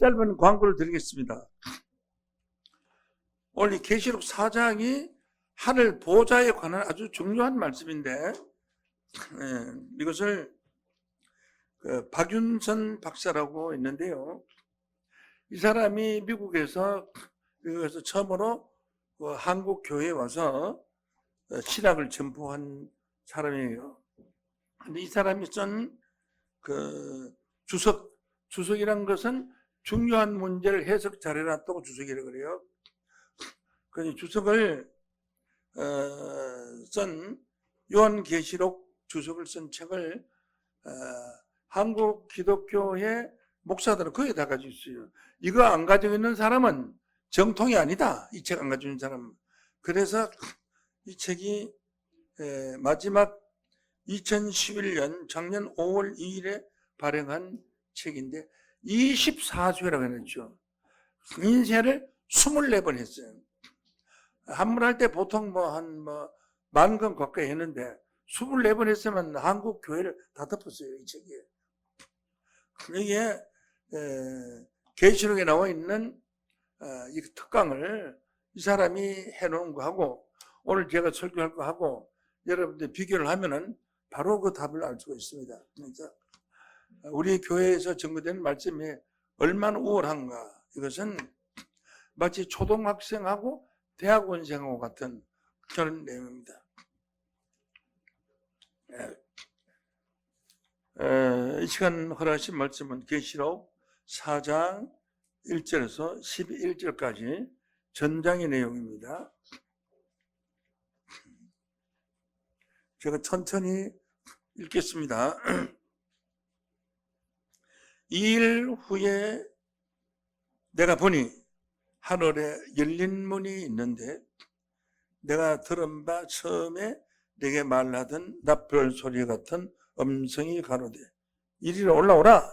짧은 광고를 드리겠습니다. 오늘 계시록 4장이 하늘 보좌에 관한 아주 중요한 말씀인데, 이것을 박윤선 박사라고 있는데요. 이 사람이 미국에서 처음으로 한국 교회에 와서 신학을 전포한 사람이에요. 근데 이 사람이 쓴 주석이란 것은 중요한 문제를 해석 잘해놨다고 주석이라고 그래요. 그 주석을 쓴 요한계시록 주석을 쓴 책을 한국 기독교의 목사들은 거의 다 가지고 있어요. 이거 안 가지고 있는 사람은 정통이 아니다. 이 책 안 가지고 있는 사람은. 그래서 이 책이 마지막 2011년 작년 5월 2일에 발행한 책인데 24수라고 했죠. 인쇄를 24번 했어요. 한문 할 때 보통 한 10,000권 가까이 했는데 24번 했으면 한국 교회를 다 덮었어요, 이 책이. 이게 계시록에 나와 있는 이 특강을 이 사람이 해놓은 거하고 오늘 제가 설교할 거하고 여러분들 비교를 하면은 바로 그 답을 알 수가 있습니다. 그래서 우리 교회에서 전거되는 말씀이 얼마나 우월한가. 이것은 마치 초등학생하고 대학원생하고 같은 그런 내용입니다. 이 시간 허락하신 말씀은 계시록 4장 1절에서 11절까지 전장의 내용입니다. 제가 천천히 읽겠습니다. 이 일 후에 내가 보니 하늘에 열린 문이 있는데 내가 들은 바 처음에 내게 말하던 납별 소리 같은 음성이 가로되 이리로 올라오라.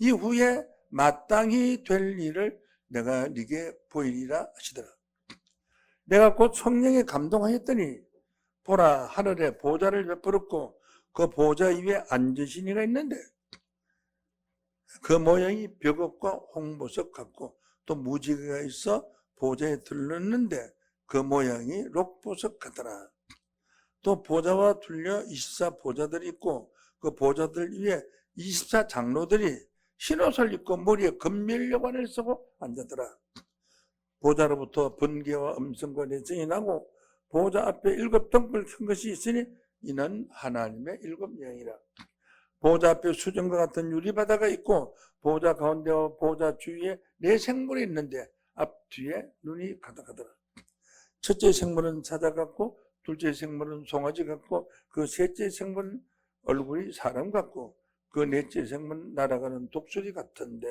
이후에 마땅히 될 일을 내가 네게 보이리라 하시더라. 내가 곧 성령에 감동하였더니 보라, 하늘에 보좌를 베풀었고 그 보좌 위에 앉으신 이가 있는데 그 모양이 벽옥과 홍보석 같고 또 무지개가 있어 보좌에 들렀는데 그 모양이 록보석 같더라. 또 보좌와 둘려 24보좌들이 있고 그 보좌들 위에 24장로들이 흰옷을 입고 머리에 금면류관을 쓰고 앉았더라. 보좌로부터 번개와 음성과 내성이 나고 보좌 앞에 7등불 큰 것이 있으니 이는 하나님의 7영이라. 보좌 앞에 수정과 같은 유리바다가 있고 보좌 가운데와 보좌 주위에 4생물이 있는데 앞뒤에 눈이 가득하더라. 첫째 생물은 사자 같고 둘째 생물은 송아지 같고 그 셋째 생물은 얼굴이 사람 같고 그 넷째 생물은 날아가는 독수리 같은데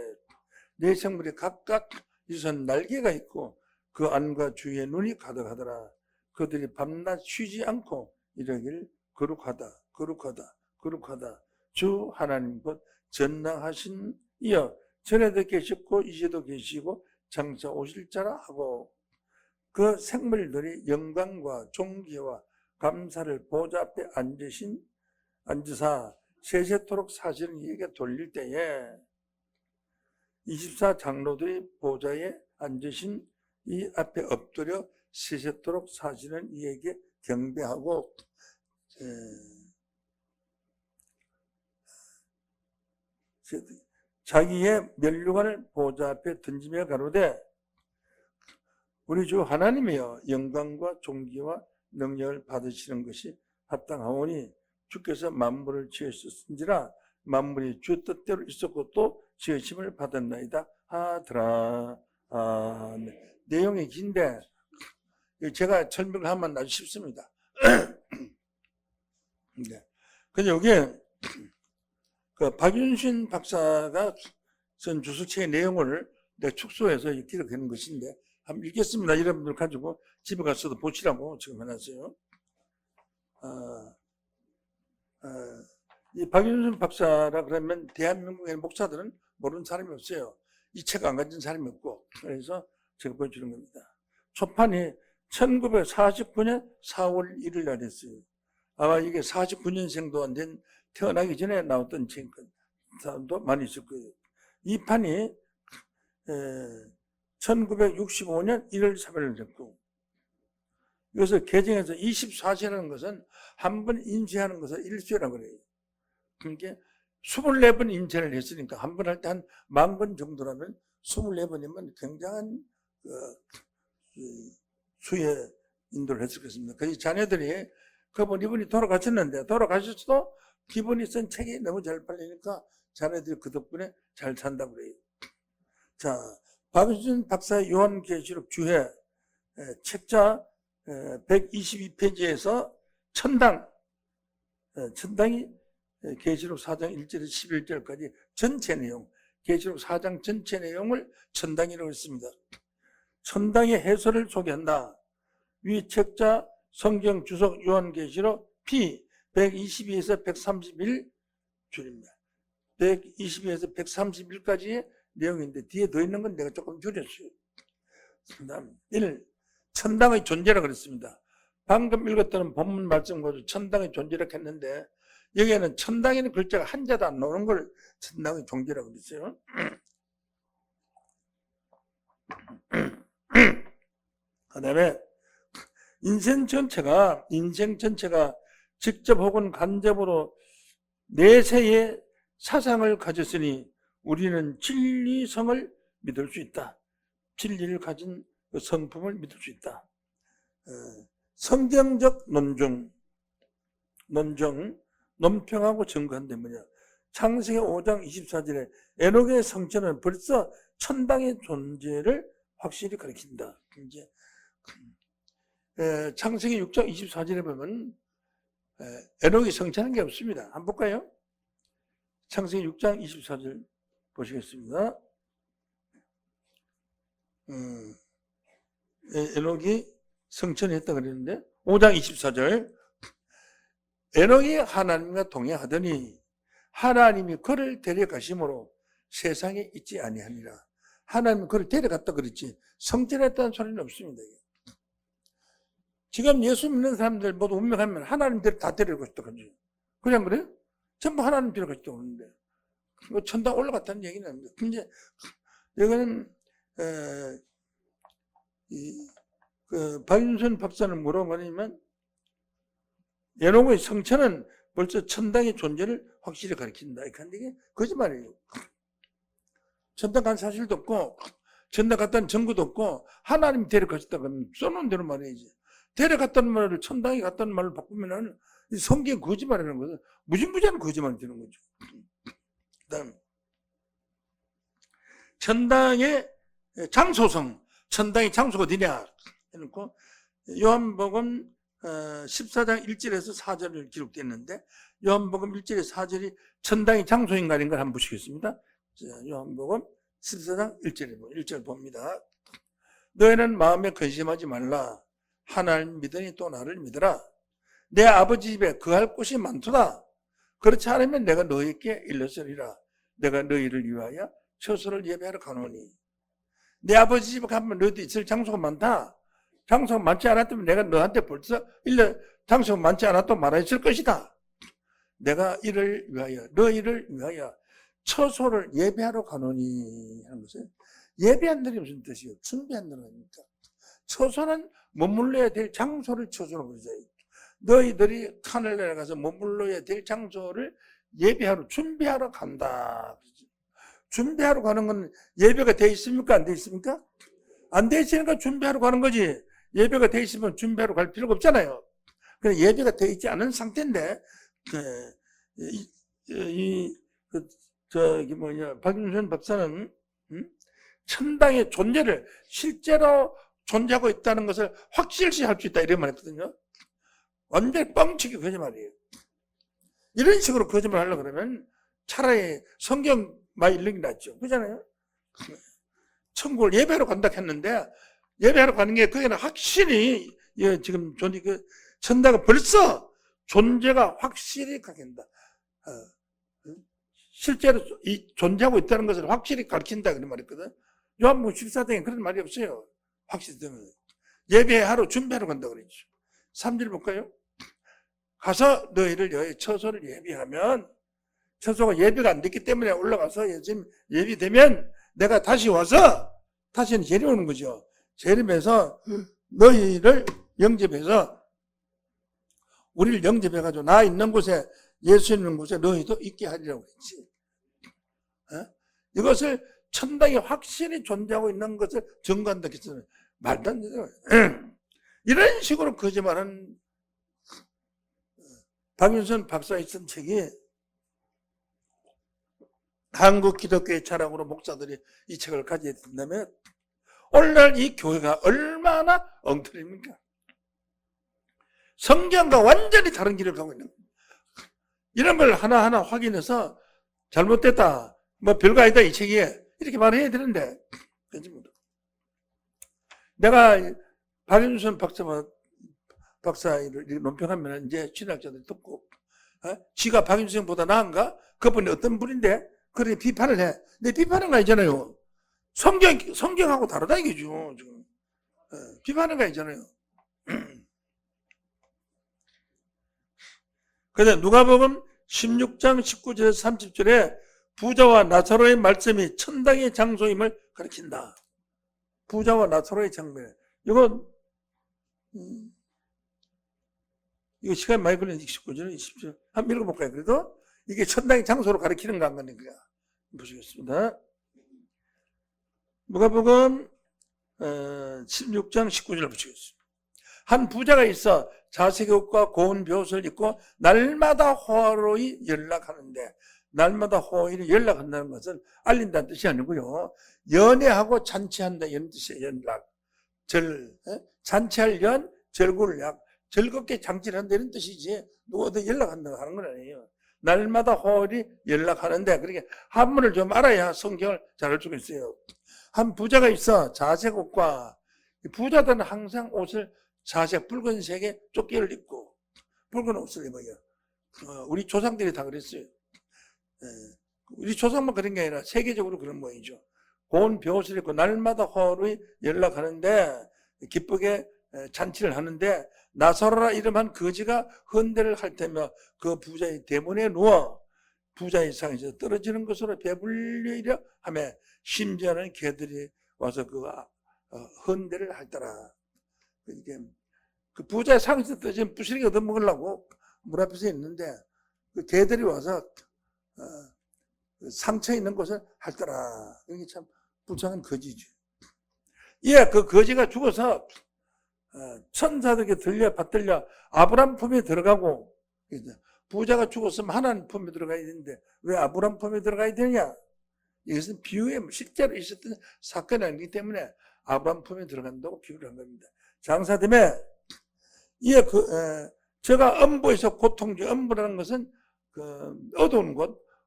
4생물이 각각 이선 날개가 있고 그 안과 주위에 눈이 가득하더라. 그들이 밤낮 쉬지 않고 이러길 거룩하다 거룩하다 거룩하다 주 하나님 곧 전능하신 이여 전에도 계셨고 이제도 계시고 장차 오실 자라 하고 그 생물들이 영광과 존귀와 감사를 보좌 앞에 앉으사 세세토록 사실은 이에게 돌릴 때에 24장로들이 보좌에 앉으신 이 앞에 엎드려 세세토록 사실은 이에게 경배하고 자기의 면류관을 보좌 앞에 던지며 가로되 우리 주 하나님이여 영광과 존귀와 능력을 받으시는 것이 합당하오니 주께서 만물을 지으셨은지라 만물이 주 뜻대로 있었고 또 지으심을 받았나이다 하더라. 내용이 긴데 제가 설명을 하면 아주 쉽습니다. 네. 근데 여기에 박윤신 박사가 쓴 주석책의 내용을 내가 축소해서 기록하는 것인데 한번 읽겠습니다. 여러분들 가지고 집에 가서도 보시라고 지금 해놨어요. 이 박윤신 박사라 그러면 대한민국의 목사들은 모르는 사람이 없어요. 이 책 안 가진 사람이 없고 그래서 제가 보여주는 겁니다. 초판이 1949년 4월 1일 날 했어요. 아마 이게 49년생도 안 된 태어나기 전에 나왔던 책 사람도 많이 있을 거예요. 이 판이 1965년 1월 3일을 됐고, 이것을 개정해서 24시라는 것은 한 번 인쇄하는 것을 일수라고 그래요. 그러니까 24번 인쇄를 했으니까 한 번 할 때 한 10,000번 정도라면 24번이면 굉장한 수의 인도를 했을 것입니다. 그래서 자녀들이 이분이 돌아가셨는데, 돌아가셨어도 기분이 쓴 책이 너무 잘 팔리니까 자녀들이 그 덕분에 잘 산다고 그래요. 자, 박유진 박사의 요한계시록 주해 책자 122페이지에서 천당이 계시록 4장 1절에서 11절까지 전체 내용, 계시록 4장 전체 내용을 천당이라고 했습니다. 천당의 해설을 소개한다. 위 책자 성경 주석 요한계시록 P 122에서 131줄입니다. 122에서 131까지의 내용인데 뒤에 더 있는 건 내가 조금 줄였어요. 다음 1. 천당의 존재라고 그랬습니다. 방금 읽었던 본문 말씀으로 천당의 존재라고 했는데 여기에는 천당에는 글자가 한자도 안 나오는 걸 천당의 존재라고 그랬어요. 그 다음에 인생 전체가 직접 혹은 간접으로 내세의 사상을 가졌으니 우리는 진리성을 믿을 수 있다. 진리를 가진 그 성품을 믿을 수 있다. 성경적 논평하고 증거한데 뭐냐. 창세기 5장 24절에 에녹의 성체는 벌써 천당의 존재를 확실히 가리킨다. 이제 창세기 6장 24절에 보면 에녹이 성체하는 게 없습니다. 한번 볼까요? 창세기 6장 24절 보시겠습니다. 에녹이 성천을 했다 그랬는데 5장 24절 에녹이 하나님과 동행하더니 하나님이 그를 데려가심으로 세상에 있지 아니하니라. 하나님이 그를 데려갔다 그랬지 성천했다는 소리는 없습니다. 지금 예수 믿는 사람들 모두 운명하면 하나님 다 데려가고 싶다 그러지. 그냥 그래요? 전부 하나님 데려가고 싶다 그러는데 천당 올라갔다는 얘기는 아닙니다. 근데 여기는 박윤선 박사는 뭐라고 말하냐면 에녹의 성천은 벌써 천당의 존재를 확실히 가리킨다. 그런데 이게 거짓말이에요. 천당 간 사실도 없고 천당 갔다는 증거도 없고 하나님 데려가셨다 그러면 써놓은 대로 말해야지. 데려갔다는 말을 천당에 갔다는 말을 바꾸면은 성경 거짓말이라는 것은 무진무지한 거짓말이 되는 거죠. 그다음 천당의 장소성, 천당의 장소가 어디냐 해놓고 요한복음 14장 1절에서 4절을 기록됐는데 요한복음 1절에서 4절이 천당의 장소인가 아닌가 한번 보시겠습니다. 요한복음 14장 1절 봅니다. 너희는 마음에 근심하지 말라. 하나를 믿으니 또 나를 믿으라. 내 아버지 집에 거할 곳이 많도다. 그렇지 않으면 내가 너희에게 일렀으리라. 내가 너희를 위하여 처소를 예배하러 가노니. 내 아버지 집에 가면 너희도 있을 장소가 많다. 장소가 많지 않았다면 내가 너한테 벌써 장소가 많지 않았다고 말했을 것이다. 내가 이를 위하여 너희를 위하여 처소를 예배하러 가노니 하는 것은 예배한다는 무슨 뜻이에요? 준비한다는 겁니까? 처소는 머물러야 될 장소를 처소로 부르죠. 너희들이 하늘 내려가서 머물러야 될 장소를 예배하러 준비하러 간다. 준비하러 가는 건 예배가 돼 있습니까? 안 돼 있습니까? 안 돼 있으니까 준비하러 가는 거지. 예배가 돼 있으면 준비하러 갈 필요가 없잖아요. 그냥 예배가 돼 있지 않은 상태인데 박윤선 박사는 천당의 존재를 실제로 존재하고 있다는 것을 확실시할 수 있다 이런 말 했거든요. 완전히 뻥치기 거짓말이에요. 이런 식으로 거짓말하려고 그러면 차라리 성경 많이 읽는 게 낫죠. 그렇잖아요. 천국을 예배하러 간다 했는데 예배하러 가는 게 그게는 확실히 지금 천당은 벌써 존재가 확실히 가긴다. 실제로 존재하고 있다는 것을 확실히 가르친다 그런 말이거든. 요한복음 14장에 그런 말이 없어요. 확실히 되면 예배하러 준비하러 간다 그랬죠. 3절 볼까요? 가서 너희를 여기 처소를 예비하면 처소가 예비가 안 됐기 때문에 올라가서 지금 예비되면 내가 다시 와서 다시는 재림오는 거죠. 재림해서 너희를 영접해서 우리를 영접해가지고 나 있는 곳에 예수 있는 곳에 너희도 있게 하리라고 했지. 이것을 천당이 확실히 존재하고 있는 것을 증거한다 했잖아요. 말도 안 되잖아요. 이런 식으로 거짓말하는 박윤선 박사의 쓴 책이 한국 기독교의 자랑으로 목사들이 이 책을 가져야 된다면 오늘날 이 교회가 얼마나 엉터리입니까? 성경과 완전히 다른 길을 가고 있는 겁니다. 이런 걸 하나하나 확인해서 잘못됐다, 뭐 별거 아니다 이 책이 이렇게 말해야 되는데 내가 박윤선 박사를 논평하면 이제 신학자들이 듣고 지가 박윤선보다 나은가? 그분이 어떤 분인데 그렇게 비판을 해. 근데 비판은 거 아니잖아요. 성경하고 다르다 이거죠. 지금. 비판은 거 아니잖아요. 그런데 누가복음 16장 19절에서 30절에 부자와 나사로의 말씀이 천당의 장소임을 가리킨다. 부자와 나사로의 장면. 이거 시간 많이 걸리는 19절, 20절. 한번 읽어볼까요? 그래도 이게 천당의 장소로 가리키는 거 안 가는 거야. 보시겠습니다. 누가복음 16장 19절을 보시겠습니다. 한 부자가 있어 자색의 옷과 고운 벼옷을 입고 날마다 호화로이 연락하는데, 날마다 호화로이 연락한다는 것은 알린다는 뜻이 아니고요. 연애하고 잔치한다 이런 뜻이에요. 연락. 잔치할 연, 절구를 약. 즐겁게 장치를 한다 이런 뜻이지 누구도 연락한다고 하는 건 아니에요. 날마다 호월이 연락하는데, 그렇게 한문을 좀 알아야 성경을 잘 알 수가 있어요. 한 부자가 있어 자색 옷과, 부자들은 항상 옷을 자색 붉은색의 조끼를 입고 붉은 옷을 입어요. 우리 조상들이 다 그랬어요. 우리 조상만 그런 게 아니라 세계적으로 그런 모양이죠. 고운 벼옷을 입고 날마다 호월이 연락하는데 기쁘게 잔치를 하는데, 나사로라 이름한 거지가 헌대를 할 테며 그 부자의 대문에 누워 부자의 상에서 떨어지는 것으로 배불리려 하며 심지어는 개들이 와서 그 헌대를 할더라. 그 부자의 상에서 떨어지면 부스러기 얻어먹으려고 물 앞에서 있는데 그 개들이 와서 상처 있는 곳을 할더라. 이게 참 불쌍한 거지죠. 예, 그 거지가 죽어서 천사들에게 받들려 아브람 품에 들어가고, 부자가 죽었으면 하나님 품에 들어가야 되는데 왜 아브람 품에 들어가야 되냐? 이것은 비유에 실제로 있었던 사건이 아니기 때문에 아브람 품에 들어간다고 비유를 한 겁니다. 장사됨에 제가 음부에서 고통 중, 음부라는 것은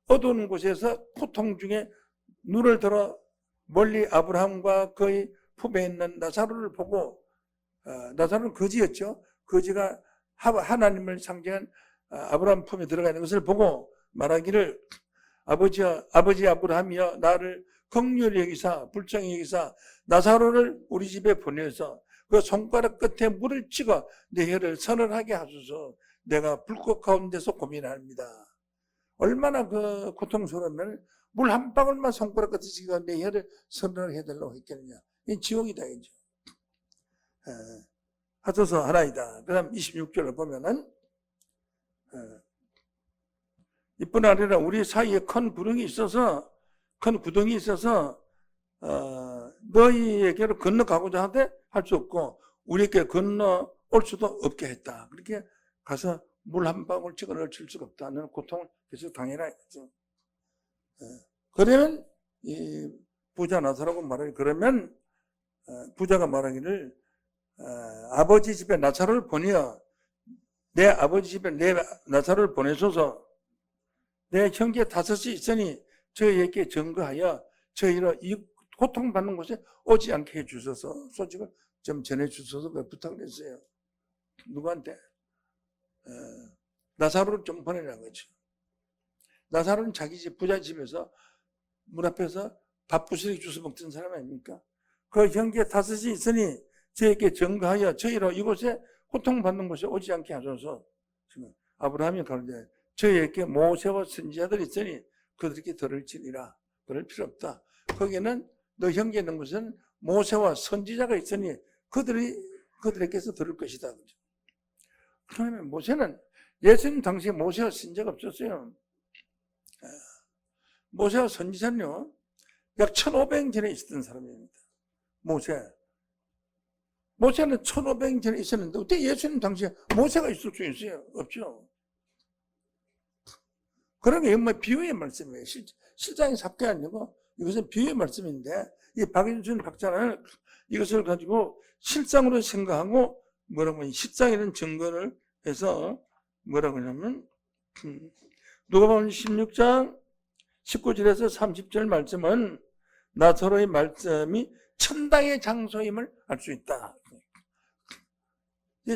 어두운 곳에서 고통 중에 눈을 들어 멀리 아브라함과 그의 품에 있는 나사로를 보고, 나사로는 거지였죠. 거지가 하나님을 상징한 아브라함 품에 들어가 있는 것을 보고 말하기를, 아버지 아브라함이여 나를 긍휼히 여기사 불쌍히 여기사 나사로를 우리 집에 보내서 그 손가락 끝에 물을 찍어 내 혀를 서늘하게 하소서. 내가 불꽃 가운데서 고민합니다. 얼마나 그 고통스러우면 물 한 방울만 손가락 끝에 찍어 내 혀를 서늘하게 해달라고 했겠느냐. 이 지옥이다 이제. 하소서 하나이다. 그 다음 26절을 보면은 이뿐 아니라 우리 사이에 큰 구덩이 있어서 너희에게로 건너가고자 하되 할 수 없고 우리에게 건너올 수도 없게 했다. 그렇게 가서 물 한 방울 찍어 넣을 수가 없다는 고통을 계속 당해라. 그러면 이 부자 나사로가 말하기, 그러면 부자가 말하기를 아버지 집에 나사로를 보내어 내 아버지 집에 내 나사로를 보내소서. 내 형제 다섯이 있으니 저희에게 증거하여 저희로 이 고통받는 곳에 오지 않게 해주소서. 소식을 좀 전해주소서 부탁을 했어요. 누구한테? 나사로를 좀 보내라는 거죠. 나사로는 자기 집 부자 집에서 문 앞에서 밥 부스러기 주워 먹던 사람 아닙니까? 그 형제 다섯이 있으니 저에게 증거하여 저희로 이곳에 고통받는 곳에 오지 않게 하소서. 지금 아브라함이 가로되 저희에게 모세와 선지자들이 있으니 그들에게 들을지니라. 그럴 필요 없다. 거기는 너 형제 있는 것은 모세와 선지자가 있으니 그들에게서 들을 것이다. 그러면 모세는 예수님 당시에 모세와 선지자가 없었어요. 모세와 선지자는요, 약 1500년 전에 있었던 사람입니다. 모세는 1500년 전에 있었는데 어떻게 예수님 당시에 모세가 있을 수 있어요? 없죠. 그런 게 정말 비유의 말씀이에요. 실장이 사건이 아니고 이것은 비유의 말씀인데 이 박인순 박사는 이것을 가지고 실상으로 생각하고 뭐라고 하면 실상이라는 증거를 해서 뭐라고 하냐면 누가복음 16장 19절에서 30절 말씀은 나사로의 말씀이 천당의 장소임을 알 수 있다.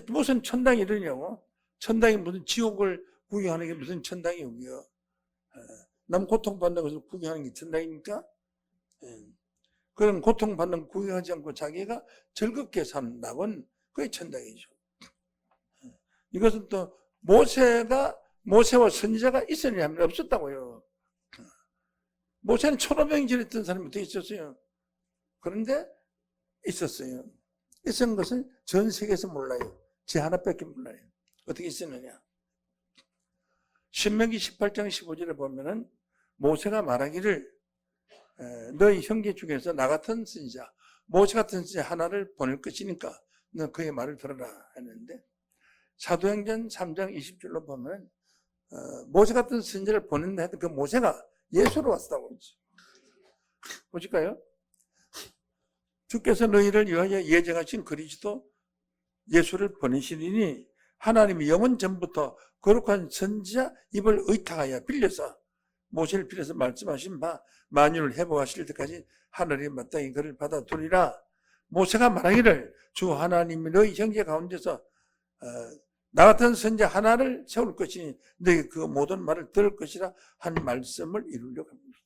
무슨 천당이 이러냐고. 천당이 무슨 지옥을 구경하는 게 무슨 천당이고요. 남 고통받는 것을 구경하는 게 천당입니까? 그런 고통받는 구경하지 않고 자기가 즐겁게 산다곤 그게 천당이죠. 이것은 또 모세와 선지자가 있었냐 하면 없었다고요. 모세는 1500년 전에 있던 사람이 어떻게 있었어요? 그런데 있었어요. 있은 것을 전 세계에서 몰라요. 제 하나밖에 몰라요. 어떻게 있었느냐? 신명기 18장 15절에 보면은 모세가 말하기를 너희 형제 중에서 나 같은 선지자, 모세 같은 선지자 하나를 보낼 것이니까 너 그의 말을 들어라 했는데 사도행전 3장 20절로 보면 모세 같은 선지자를 보낸다 해도 그 모세가 예수로 왔다고 했지. 보실까요? 주께서 너희를 위하여 예정하신 그리스도 예수를 보내시리니 하나님이 영원 전부터 거룩한 선지자 입을 의탁하여 빌려서 모세를 빌려서 말씀하신 바 만유를 회복하실 때까지 하늘이 마땅히 그를 받아두리라. 모세가 말하기를 주 하나님이 너희 형제 가운데서 나 같은 선지자 하나를 세울 것이니 너희 그 모든 말을 들을 것이라 한 말씀을 이루려고 합니다.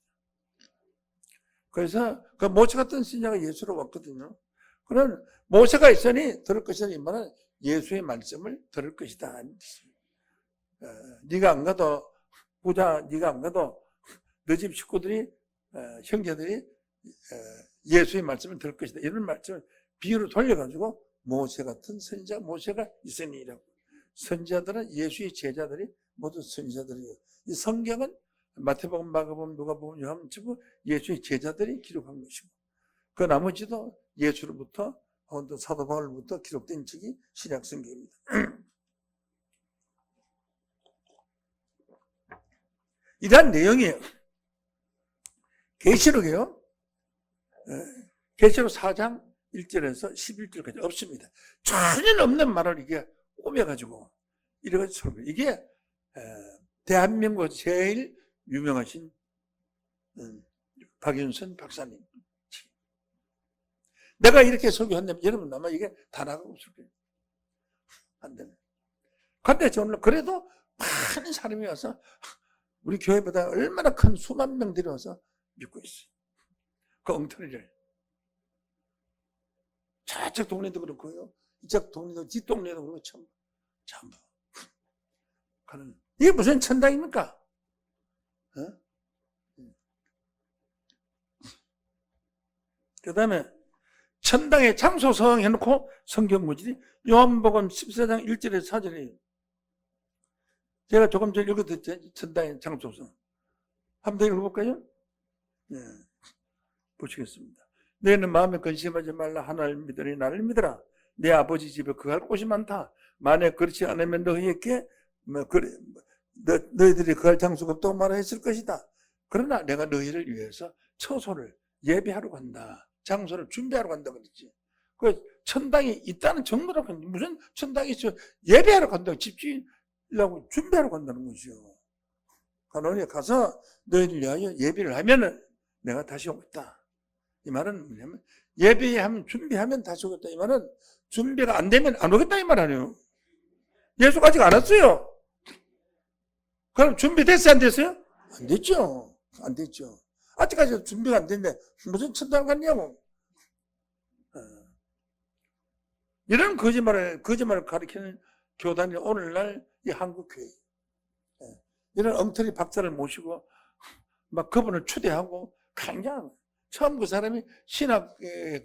그래서 그 모세 같은 선지자가 예수로 왔거든요. 그런 모세가 있으니 들을 것이다 이 말은 예수의 말씀을 들을 것이다. 네가 안 가도 네가 안 가도 너 집 식구들이 형제들이 예수의 말씀을 들을 것이다. 이런 말씀을 비유로 돌려가지고 모세 같은 선지자 모세가 있으니라고. 선지자들은 예수의 제자들이 모두 선지자들이에요. 이 성경은 마태복음, 마가복음, 누가복음, 요한복음 전부 예수의 제자들이 기록한 것이고 그 나머지도 예수로부터 또 사도 바울로부터 기록된 책이 신약 성경입니다. 이러한 내용이 계시록이요. 계시록 4장 1절에서 11절까지 없습니다. 전혀 없는 말을 이게 꾸며가지고 이래가지고 이게 대한민국 제일 유명하신 박윤선 박사님. 내가 이렇게 설교한다면 여러분 아마 이게 다 나가고 없을 거예요. 안 되네. 근데 저는 그래도 많은 사람이 와서 우리 교회보다 얼마나 큰 수만 명들이 와서 믿고 있어요. 그 엉터리를. 저쪽 동네도 그렇고요. 이쪽 동네도, 뒷동네도 그렇고, 전부. 이게 무슨 천당입니까? 그 다음에 천당에 장소 서행해놓고 성경 구절이 요한복음 14장 1절에서 4절이에요. 제가 조금 전에 읽어드렸죠. 천당의 장소성. 한번 더 읽어볼까요? 네. 보시겠습니다. 너희는 마음에 근심하지 말라. 하나를 믿으니 나를 믿으라. 내 아버지 집에 그할 곳이 많다. 만약 그렇지 않으면 너희에게 너희들이 그할 장소가 없다고 말했을 것이다. 그러나 내가 너희를 위해서 처소를 예비하러 간다. 장소를 준비하러 간다 그랬지. 그 천당이 있다는 정보라고 하는데 무슨 천당이 있어? 예배하러 간다고 집주인이라고 준비하러 간다는 거죠. 가노니에 가서 너희를 위하여 예배를 하면은 내가 다시 오겠다. 이 말은 뭐냐면 예배하면 준비하면 다시 오겠다. 이 말은 준비가 안 되면 안 오겠다 이 말 아니에요. 예수가 아직 안 왔어요. 그럼 준비됐어요? 안 됐어요? 안 됐죠. 안 됐죠. 아직까지 준비가 안 됐는데 무슨 천당 갔냐고. 이런 거짓말을 가리키는 교단이 오늘날 이 한국교회. 이런 엉터리 박사를 모시고 막 그분을 추대하고 강장 처음 그 사람이 신학의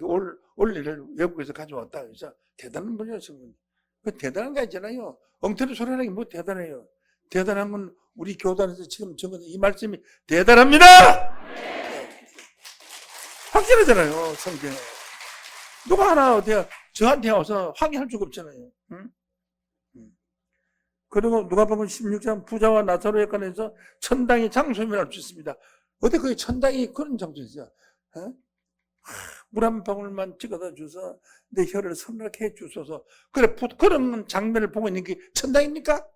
원리를 외국에서 가져왔다. 그래서 대단한 분이었어요. 그 대단한 게 있잖아요. 엉터리 소리 하는 게 뭐 대단해요. 대단한 건 우리 교단에서 지금 적은 이 말씀이 대단합니다! 확실하잖아요, 성경에. 누가 하나 어때요? 저한테 와서 확인할 수가 없잖아요. 응? 그리고 누가복음 16장 부자와 나사로에 관해서 천당이 장소임을 수 있습니다. 어디 그 천당이 그런 장소였어요. 물 한 방울만 찍어다 줘서 내 혀를 서늘하게 해 주소서. 그래, 그런 장면을 보고 있는 게 천당입니까?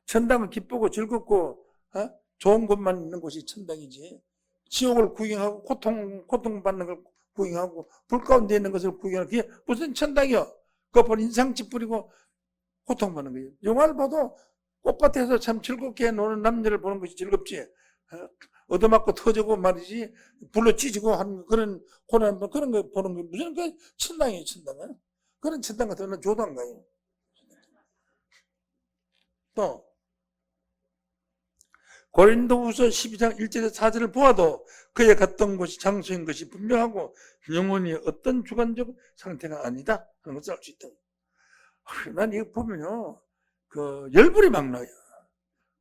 천당은 기쁘고 즐겁고 좋은 것만 있는 곳이 천당이지. 지옥을 구경하고 고통받는 걸 구경하고 불 가운데 있는 것을 구경하고 그게 무슨 천당이요? 그거 보니 인상집 뿌리고 고통받는 거예요. 영화를 봐도 꽃밭에서 참 즐겁게 노는 남녀를 보는 것이 즐겁지. 얻어맞고 터지고 말이지 불로 찢고 하는 그런 고난 그런 거 보는 게 무슨 그 천당이에요, 천당은. 그런 천당 같은 건 줘도 안 가요. 또 고린도후서 12장 1절에서 4절을 보아도 그의 갔던 곳이 장소인 것이 분명하고 영혼이 어떤 주관적 상태가 아니다 하는 것을 알 수 있다. 난 이거 보면요, 그 열불이 막 나요.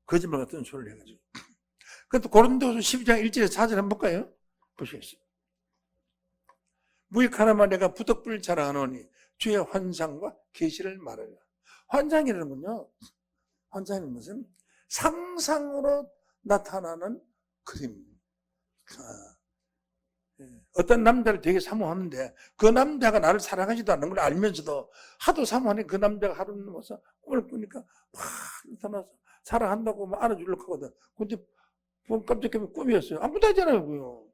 거짓말 같은 소리를 해가지고. 그것도 고린도후서 12장 1절에서 4절 한번 볼까요? 보시겠습니다. 무익하나마 내가 부득불 자랑하노니 주의 환상과 계시를 말하라. 환상이라는 건요, 환상은 무슨 상상으로 나타나는 그림. 어떤 남자를 되게 사모하는데 그 남자가 나를 사랑하지도 않는 걸 알면서도 하도 사모하니 그 남자가 하루 넘어서 꿈을 꾸니까 막 나타나서 사랑한다고 막 안아주려고 하거든. 근데 깜짝 깨면 꿈이었어요. 아무도 하잖아요, 그요.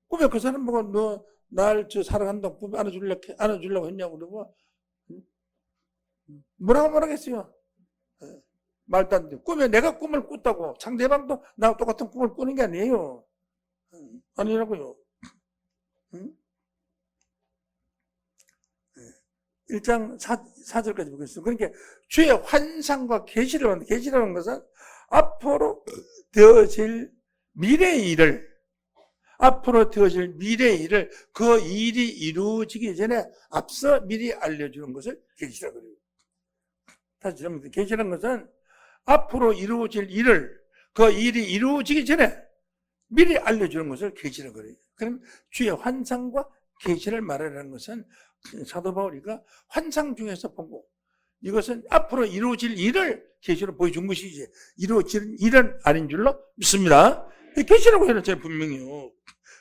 꿈에 그 사람 보고 너 날 사랑한다고 꿈에 안아주려고 했냐고 그러고 뭐라고 말하겠어요. 말도 안 돼. 꿈에 내가 꿈을 꿨다고 상대방도 나와 똑같은 꿈을 꾸는 게 아니에요. 아니라고요. 1장 4절까지 보겠습니다. 그러니까 주의 환상과 계시라는 것은 앞으로 되어질 미래의 일을 그 일이 이루어지기 전에 앞서 미리 알려주는 것을 계시라고 그래요. 다시 정리해서 계시라는 것은 앞으로 이루어질 일을 그 일이 이루어지기 전에 미리 알려주는 것을 계시라고 그래요. 그럼 주의 환상과 계시를 말하라는 것은 사도 바울이가 환상 중에서 보고 이것은 앞으로 이루어질 일을 계시로 보여준 것이지 이루어질 일은 아닌 줄로 믿습니다. 계시라고 해놨잖아요, 분명히요.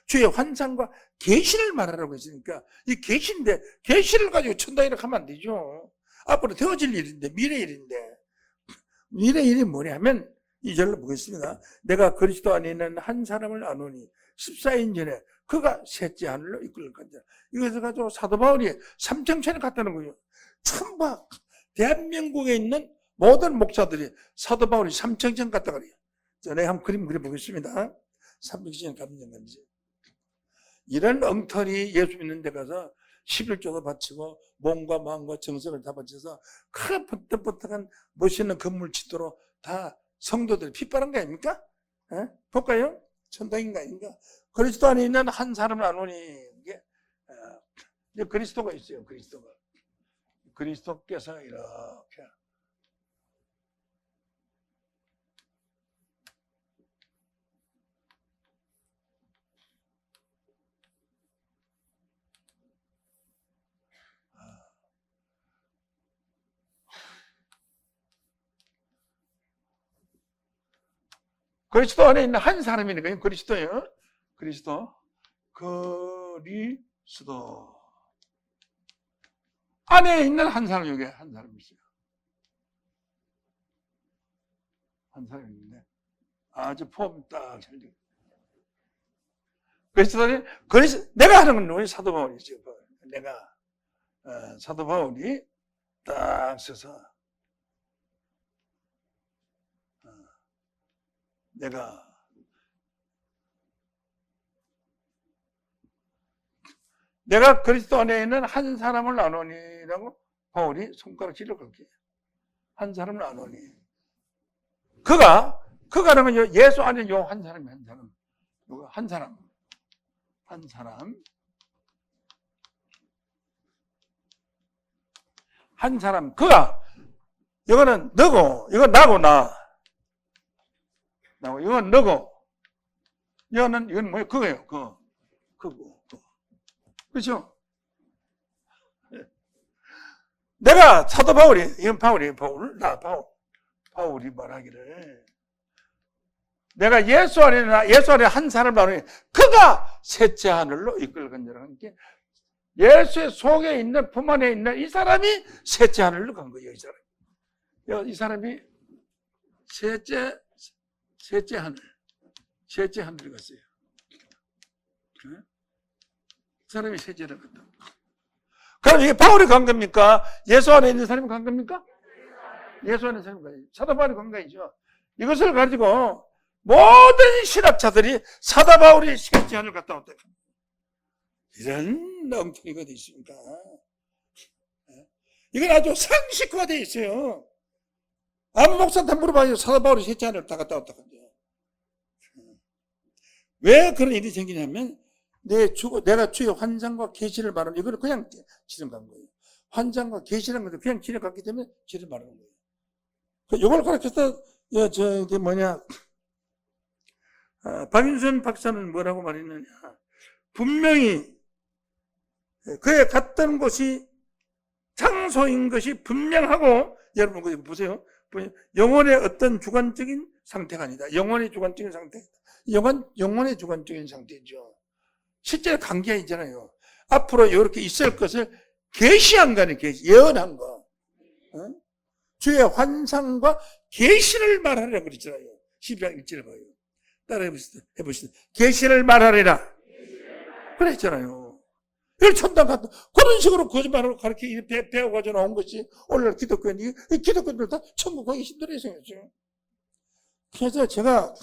주의 환상과 계시를 말하라고 했으니까 이 계시인데 계시를 가지고 천당이라고 하면 안 되죠. 앞으로 되어질 일인데 미래 일인데 미래 일이 뭐냐면 2절로 보겠습니다. 내가 그리스도 안에 있는 한 사람을 아노니 14인 전에 그가 셋째 하늘로 이끌 건자. 이것을 가지고 사도 바울이 삼층천에 갔다는 거예요. 참 봐. 대한민국에 있는 모든 목사들이 사도 바울이 삼층천 갔다 그래요. 내가 한번 그림 그려보겠습니다. 삼층천 가는 건지. 이런 엉터리 예수 믿는 데 가서 11조도 바치고 몸과 마음과 정성을 다 바쳐서 큰 번뜩번뜩한 멋있는 건물 짓도록 다 성도들이 핏바른 거 아닙니까? 볼까요? 천당인가 아닌가? 그리스도 안에 있는 한 사람을 아노니 이게 그리스도가 있어요. 그리스도께서 이렇게 그리스도 안에 있는 한 사람이니까요. 그리스도예요. 그리스도 안에 있는 한 사람, 여기 한 사람이 있어요. 한 사람이 있는데 아주 폼 딱 잘 돼. 그리스도 내가 하는 건 우리 사도 바울이죠. 내가 사도 바울이 딱 서서 내가 그리스도 안에 있는 한 사람을 아노니라고 바울이 손가락질을 걸게. 한 사람을 아노니. 그가는 예수 안에 요 한 사람이 한 사람. 한 사람. 한 사람. 한 사람. 그가, 이거는 너고, 이건 나고 나. 나고, 이건 너고. 이건 뭐예요? 그거예요. 그거. 그렇죠? 내가 사도 바울이, 이건 바울이, 바울이 말하기를. 내가 예수 안에 한 사람을 말하니 그가 셋째 하늘로 이끌건지라는 게 예수의 속에 있는 품 안에 있는 이 사람이 셋째 하늘로 간 거예요. 이 사람이 셋째 하늘 갔어요. 이 사람이 셋째를 갔다. 그럼 이게 바울이 간 겁니까? 예수 안에 있는 사람이 간 겁니까? 예수 안에 있는 사람이 간 거예요. 사도 바울이 간 거죠. 이것을 가지고 모든 신학자들이 사도 바울이 셋째 하늘 갔다 왔다. 이런 엉터리가 돼 있습니까? 이건 아주 상식화되어 있어요. 아무 목사한테 물어봐요. 사도 바울이 셋째 하늘 다 갔다 왔다. 왜 그런 일이 생기냐면 내가 주의 환상과 계시를 말하는 이거는 그냥 지나간 거예요. 환상과 계시라는 것도 그냥 지나갔기 때문에 지를 말하는 거예요. 이걸 가르쳐서 박윤선 박사는 뭐라고 말했느냐. 분명히 그에 갔던 곳이 장소인 것이 분명하고, 여러분 그거 보세요. 영혼의 어떤 주관적인 상태가 아니다. 영혼의 주관적인 상태. 영혼의 주관적인 상태죠. 실제로 간 게 아니잖아요. 앞으로 이렇게 있을 것을 계시한 거는 예언한 거. 주의 환상과 계시를 말하라 그랬잖아요. 12장 1절을 봐요. 따라 해보시죠. 계시를 말하리라. 그랬잖아요. 이걸 천당 같은 그런 식으로 거짓말을 가르쳐 배워가지고 나온 것이 오늘날 기독교는 이 기독교들 다 천국 가기 힘들어요 생겼죠. 그래서 제가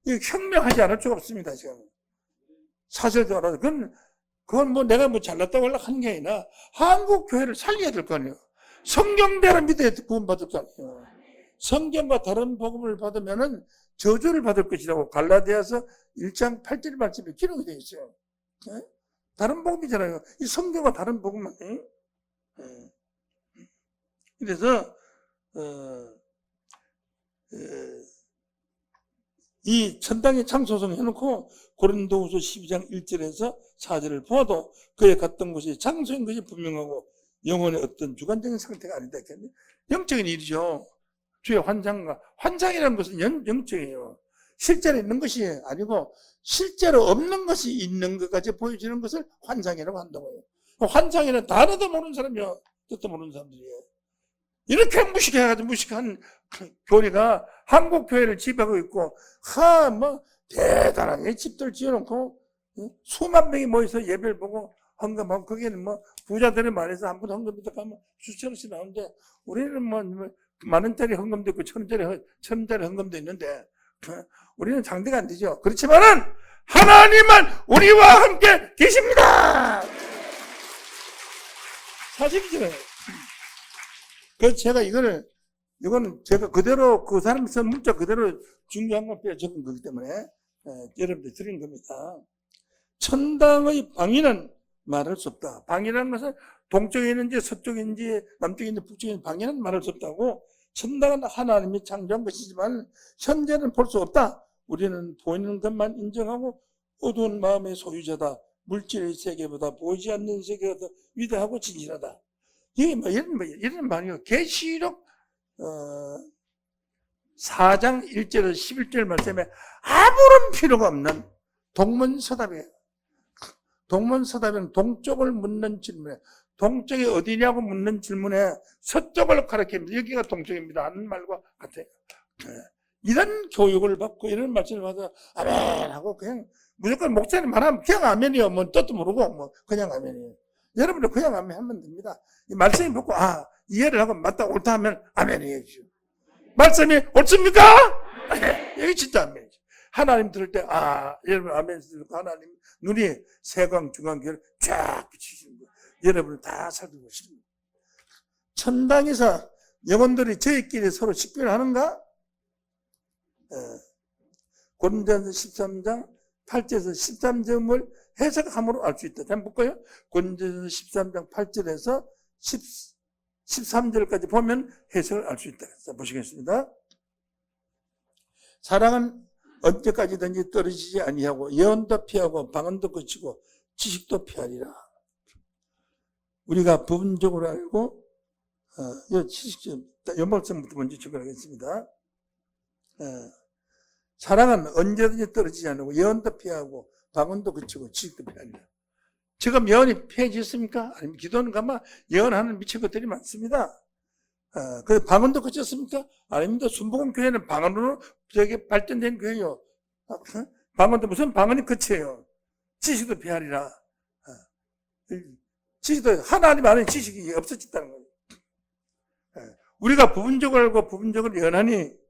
혁명하지 않을 수가 없습니다. 지금 사실도 알아서 그건 뭐 내가 뭐 잘났다고 하는 게 아니라 한국 교회를 살려야 될 거 아니에요. 성경대로 믿어야 구원받을 거 아니에요. 성경과 다른 복음을 받으면은 저주를 받을 것이라고 갈라디아서 1장 8절 말씀에 기록이 되어 있어요. 네? 다른 복음이잖아요. 이 성경과 다른 복음만. 그래서 이 천당의 창소성 해놓고 고린도후서 12장 1절에서 4절을 보아도 그에 갔던 곳이 장소인 것이 분명하고 영혼의 어떤 주관적인 상태가 아니다. 영적인 일이죠. 주의 환상이라는 것은 영적이에요. 실제로 있는 것이 아니고 실제로 없는 것이 있는 것까지 보여지는 것을 환상이라고 한다고요. 환상이라는 단어도 모르는 사람이요. 뜻도 모르는 사람들이에요. 이렇게 무식한 교리가 한국 교회를 지배하고 있고, 대단하게 집들 지어놓고, 수만 명이 모여서 예배를 보고 헌금하고, 거기는 부자들이 많아서 한 번 헌금부터 가면 수천원씩 나오는데, 우리는 만원짜리 헌금도 있고, 천원짜리 헌금도 있는데, 우리는 상대가 안 되죠. 그렇지만은, 하나님은 우리와 함께 계십니다! 사실이잖아요. 그래서 제가 이거는 제가 그대로 그 사람이 쓴 문자 그대로 중요한 건 빼어 적은 거기 때문에 여러분들 드린 겁니다. 천당의 방위는 말할 수 없다. 방위라는 것은 동쪽에 있는지 서쪽에 있는지 남쪽에 있는지 북쪽에 있는지 방위는 말할 수 없다고. 천당은 하나님이 창조한 것이지만 현재는 볼 수 없다. 우리는 보이는 것만 인정하고 어두운 마음의 소유자다. 물질의 세계보다 보이지 않는 세계가 더 위대하고 진실하다. 이게 이런 말이요. 계시록 4장 1절에서 11절 말씀에 아무런 필요가 없는 동문서답이에요. 동문서답은 동쪽을 묻는 질문에, 동쪽이 어디냐고 묻는 질문에 서쪽을 가리킵니다. 여기가 동쪽입니다 하는 말과 같아요. 이런 교육을 받고 이런 말씀을 받아 아멘 하고 그냥 무조건 목사님 말하면 그냥 아멘이요. 뭐 뜻도 모르고 그냥 아멘이에요. 여러분들 그냥 아멘 하면 됩니다. 이 말씀이 듣고 이해를 하고 맞다 옳다 하면 아멘이에요. 말씀이 옳습니까? 여기 진짜 아멘이죠. 하나님 들을 때 여러분 아멘 듣고 하나님 눈이 세광 중앙교를 쫙 비치시는 거예요. 여러분을 다 살피고 있습니다. 천당에서 영혼들이 저희끼리 서로 식별하는가? 고린도전서 13장 8절에서 13점을 해석함으로 알 수 있다. 한번 볼까요? 고린도전서 13장 8절에서 13절까지 보면 해석을 알 수 있다. 자, 보시겠습니다. 사랑은 언제까지든지 떨어지지 아니하고 예언도 피하고 방언도 그치고 지식도 피하리라. 우리가 부분적으로 알고 이 말씀부터 먼저 적어야겠습니다. 사랑은 언제든지 떨어지지 않고 예언도 피하고 방언도 그치고 지식도 피하리라. 지금 예언이 피해졌습니까? 아니면 기도는 가만 예언하는 미친 것들이 많습니다. 그 방언도 그쳤습니까? 아닙니다. 순복음 교회는 방언으로 저게 발전된 교회요. 방언도 무슨 방언이 그쳐요. 지식도 피하리라. 지식도 하나님 안에 지식이 없어졌다는 거예요. 우리가 부분적으로 알고 부분적으로 예언하니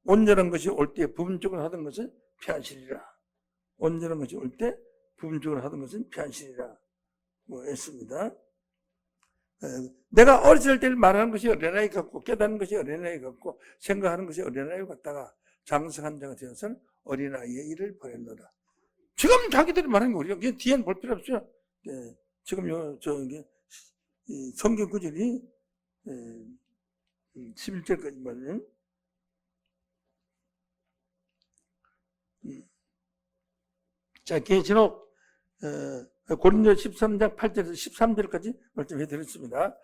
온전한 것이 올 때 부분적으로 하던 것은 피하시리라. 온전한 것이 올 때 부분적으로 하던 것은 피하시리라. 했습니다. 내가 어렸을 때 말하는 것이 어린아이 같고 깨닫는 것이 어린아이 같고 생각하는 것이 어린아이 같다가 장성한 자가 되어서는 어린아이의 일을 버렸노라. 지금 자기들이 말하는 거 우리가 뒤에는 볼 필요 없어요. 지금 성경 구절이 11절까지 말하면 자, 계시록 고린도 13장 8절에서 13절까지 말씀해 드렸습니다.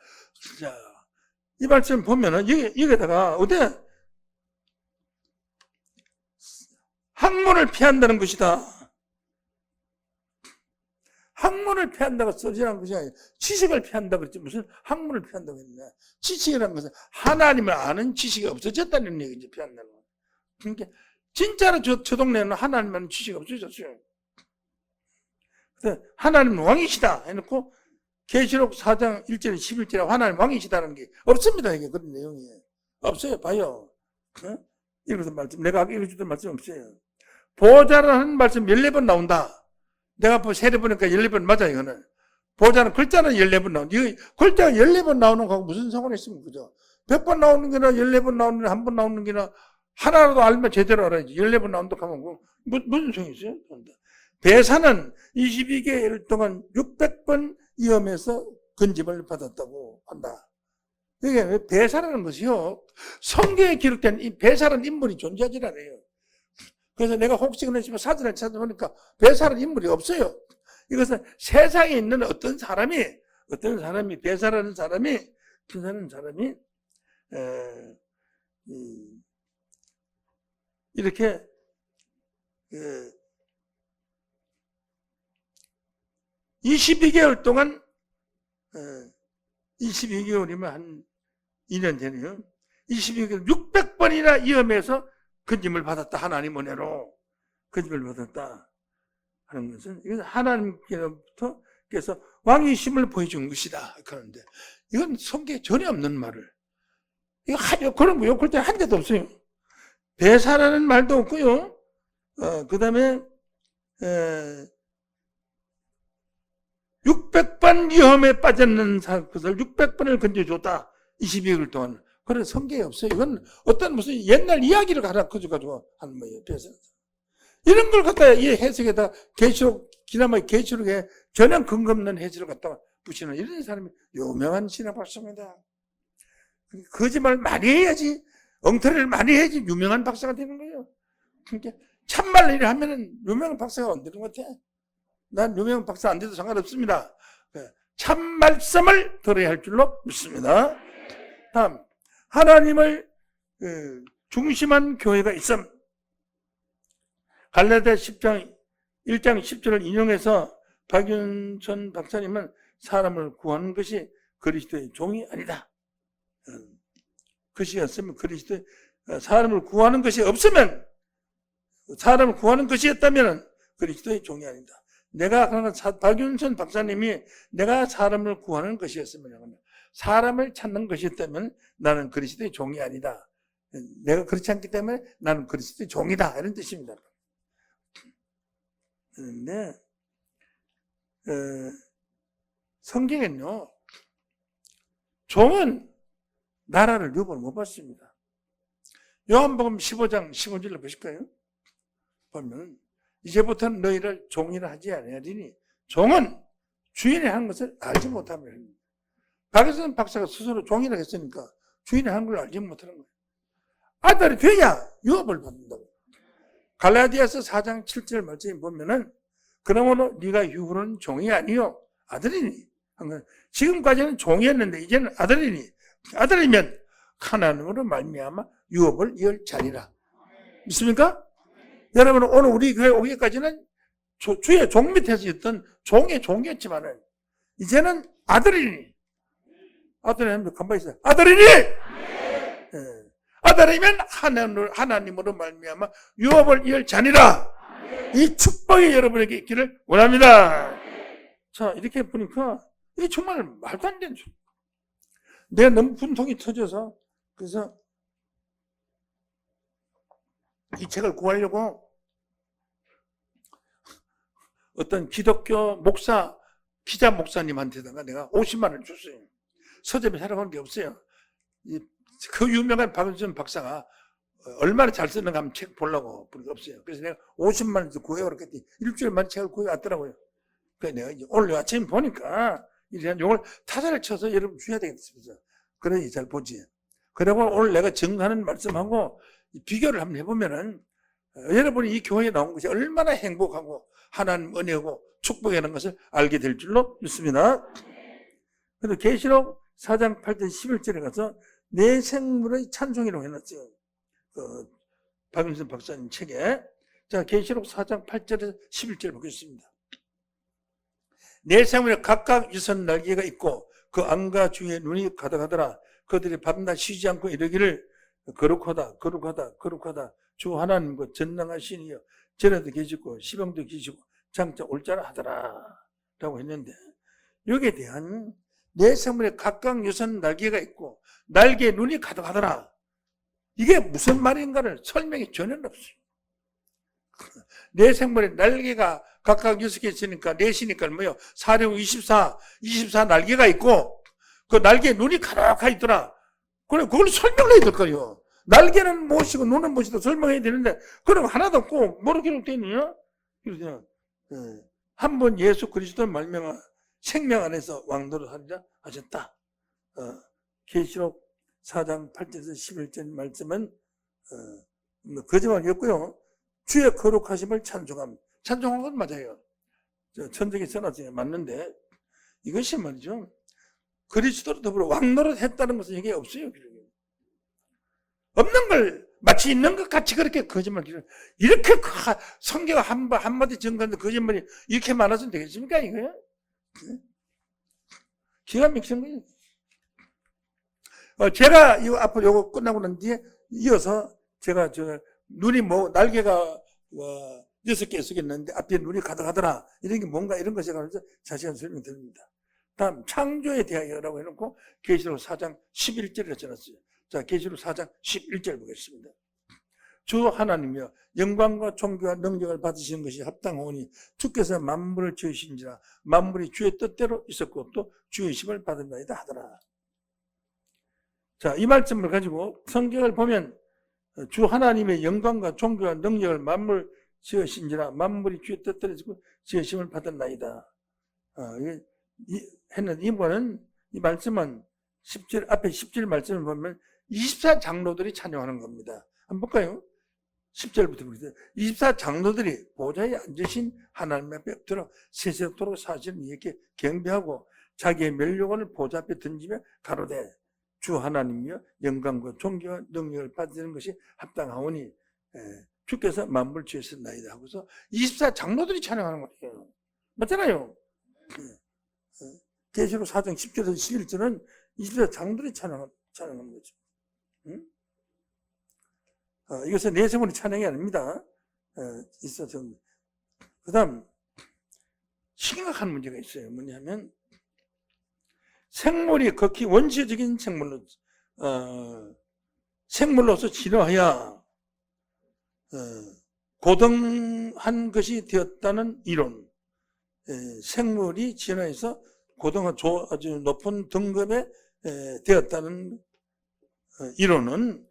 자, 이 말씀 보면은 여기다가 어디 학문을 피한다는 것이다. 학문을 피한다고 써지라는 것이 아니라 지식을 피한다고 그랬지 무슨 학문을 피한다고 했냐. 지식이라는 것은 하나님을 아는 지식이 없어졌다는 얘기지, 피한다는 거. 그러니까 진짜로 저 동네는 하나님 아는 지식이 없어졌어요. 하나님 왕이시다 해놓고 계시록 4장 1절 11절에 하나님 왕이시다는 게 없습니다. 이게 그런 내용이 없어요. 봐요. 읽어서 말씀, 내가 아까 읽어주던 말씀 없어요. 보좌라는 말씀 14번 나온다. 내가 세려보니까 14번 맞아. 이거는 보좌는 글자는 14번 나온다. 글자가 14번 나오는 거하고 무슨 상관이 있습니까? 그죠? 100번 나오는 게나 14번 나오는 게나 한 번 나오는 게나 하나라도 알면 제대로 알아야지. 14번 나온다고 하면 무슨 소용이 있어요? 배사는 22개월 동안 600번 위험해서 건집을 받았다고 한다. 이게 배사라는 것이요. 성경에 기록된 이 배사라는 인물이 존재하지 않아요. 그래서 내가 혹시나 싶어 사전을 찾아보니까 배사라는 인물이 없어요. 이것은 세상에 있는 어떤 사람이 배사라는 사람이 이렇게 22개월 동안 22개월이면 한 2년 되네요. 22개월 600번이나 위험해서 건짐을 받았다. 하나님 은혜로 건짐을 받았다 하는 것은 이건 하나님께서 왕이심을 보여준 것이다. 그런데 이건 성경에 전혀 없는 말을 그런 거 욕할 때 한 개도 없어요. 배사라는 말도 없고요. 그 다음에 600번 위험에 빠졌는 것을 600번을 건져줬다. 22개월 동안. 그런 성경이 없어요. 이건 어떤 무슨 옛날 이야기를 가지고 하는 거예요. 이런 걸 갖다가 이 해석에다 기나마 계시록에 전혀 근거 없는 해석을 갖다가 붙이는 이런 사람이 유명한 신학 박사입니다. 거짓말 많이 해야지, 엉터리를 많이 해야지 유명한 박사가 되는 거예요. 그러니까 참말로 일을 하면은 유명한 박사가 안 되는 것 같아. 난 유명한 박사 안 돼도 상관없습니다. 참 말씀을 들어야 할 줄로 믿습니다. 다음, 하나님을 중심한 교회가 있음. 갈라디아 1장 10절을 인용해서 박윤선 박사님은 사람을 구하는 것이 그리스도의 종이 아니다. 것이 없으면 사람을 구하는 것이 없으면 사람을 구하는 것이었다면 그리스도의 종이 아니다. 박윤선 박사님이 내가 사람을 구하는 것이었으면 사람을 찾는 것이었다면 나는 그리스도의 종이 아니다. 내가 그렇지 않기 때문에 나는 그리스도의 종이다. 이런 뜻입니다. 그런데 성경에는요. 종은 나라를 유업을 못 받습니다. 요한복음 15장 15절로 보실까요? 보면 이제부터는 너희를 종이라 하지 아니하리니 종은 주인이 하는 것을 알지 못하면 박혜선 박사가 스스로 종이라 했으니까 주인이 하는 걸 알지 못하는 거예요. 아들이 돼야 유업을 받는다고. 갈라디아서 4장 7절 말씀에 보면은 그러므로 네가 이후로는 종이 아니요 아들이니. 지금까지는 종이었는데 이제는 아들이니. 아들이면 하나님으로 말미암아 유업을 이을 자리라. 믿습니까? 여러분 오늘 우리 교회 오기까지는 주의 종 밑에서 있던 종의 종이었지만은 이제는 아들이니. 아들이면 가만히 있어요. 아들이니. 아들이면 하나님으로 말미암아 유업을 이을 자니라. 이 축복이 여러분에게 있기를 원합니다. 자, 이렇게 보니까 이게 정말 말도 안 되는 소리. 내가 너무 분통이 터져서 그래서 이 책을 구하려고 어떤 기독교 목사, 기자 목사님한테다가 내가 50만 원을 줬어요. 서점에 살아가는 게 없어요. 그 유명한 박은선 박사가 얼마나 잘 쓰는가 한번 책 보려고 그게 없어요. 그래서 내가 50만 원을 구해오라 그랬더니 일주일 만에 책을 구해왔더라고요. 그래서 내가 오늘 아침에 보니까 이런 용을 타자를 쳐서 여러분 주셔야 되겠습니다. 그래야 잘 보지. 그리고 오늘 내가 정하는 말씀하고 비교를 한번 해보면은 여러분이 이 교회에 나온 것이 얼마나 행복하고 하나님 은혜고 축복이라는 것을 알게 될 줄로 믿습니다. 그래서 계시록 4장 8절 11절에 가서 내 생물의 찬송이라고 해놨어요. 박윤선 박사님 책에. 자, 계시록 4장 8절에서 11절 보겠습니다. 내 생물에 각각 유선 날개가 있고 그 안과 주의 눈이 가득하더라. 그들이 밤낮 쉬지 않고 이르기를 거룩하다 거룩하다 거룩하다 주 하나님과 전능하시니여 전에도 계시고 시방도 계시고 장차 올자라 하더라 라고 했는데 여기에 대한 내 생물에 각각 유선 날개가 있고 날개에 눈이 가득하더라. 이게 무슨 말인가를 설명이 전혀 없어요. 내 생물에 날개가 각각 6개 있으니까 넷이니까 뭐요? 4령 24 날개가 있고 그 날개에 눈이 가득하게 있더라. 그래, 그걸 설명을 해야 될 거예요. 날개는 무엇이고 눈은 무엇이고 설명해야 되는데 그런 거 하나도 없고 뭐로 기록되어 있느냐? 그래서 한 번 예수 그리스도 말미암아 생명 안에서 왕노릇 하리라 하셨다. 계시록 4장 8절에서 11절 말씀은 거짓말이었고요. 주의 거룩하심을 찬송함. 찬송한 건 맞아요. 천적이 써놨어요. 맞는데 이것이 말이죠. 그리스도로 더불어 왕노릇 했다는 것은 이게 없어요. 없는 걸 마치 있는 것 같이 그렇게 거짓말 기록. 이렇게 성경 한마디 증거하는데 거짓말이 이렇게 많아서는 되겠습니까? 이거요? 기가 막힌 거예요. 제가 이거 앞으로 요거 끝나고 난 뒤에 이어서 제가 눈이 날개가 6개 쓰겠는데 앞에 눈이 가득하더라. 이런 게 뭔가 이런 것에 관해서 자세한 설명 드립니다. 다음 창조에 대하여라고 해놓고 계시록 4장 11절을 써놨어요. 자, 계시록 4장 11절 보겠습니다. 주 하나님이여 영광과 존귀와 능력을 받으시는 것이 합당하오니 주께서 만물을 지으신지라 만물이 주의 뜻대로 있었고 또 주의 힘을 받은다이다 하더라. 자, 이 말씀을 가지고 성경을 보면 주 하나님의 영광과 존귀와 능력을 만물 지으신지라 만물이 주의 뜻대로 있었고 주의 힘을 받은다이다. 했는데 이번은 이 말씀은 10절 앞에 10절 말씀을 보면 24장로들이 찬양하는 겁니다. 한번 볼까요? 10절부터 보세요. 24장로들이 보좌에 앉으신 하나님 앞에 엎드려 세세토록 사실은 이렇게 경배하고 자기의 멸류관을 보좌 앞에 던지며 가로되 주 하나님이여 영광과 존귀와 능력을 받는 것이 합당하오니 주께서 만물 지으셨나이다 하고서 24장로들이 찬양하는 거예요. 맞잖아요. 계시록 4장 10절에서 11절은 24장로들이 찬양하는 거죠. 응? 이것은 내 생물의 찬양이 아닙니다. 그 다음 심각한 문제가 있어요. 뭐냐면 생물이 극히 원시적인 생물로서 진화하여 고등한 것이 되었다는 이론. 생물이 진화해서 고등한 아주 높은 등급에 되었다는 이론은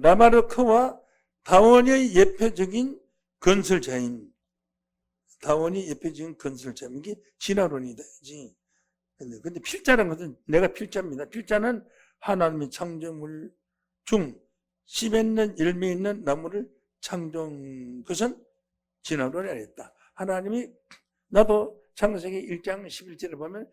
라마르크와 다원의 예표적인 건설자인, 다원이 예표적인 건설자인 게 진화론이다. 근데 필자라는 것은 내가 필자입니다. 필자는 하나님의 창조물 중 씨 맺는 열매 있는 나무를 창조한 것은 진화론이 아니었다. 하나님이 나도 창세기 1장 11절을 보면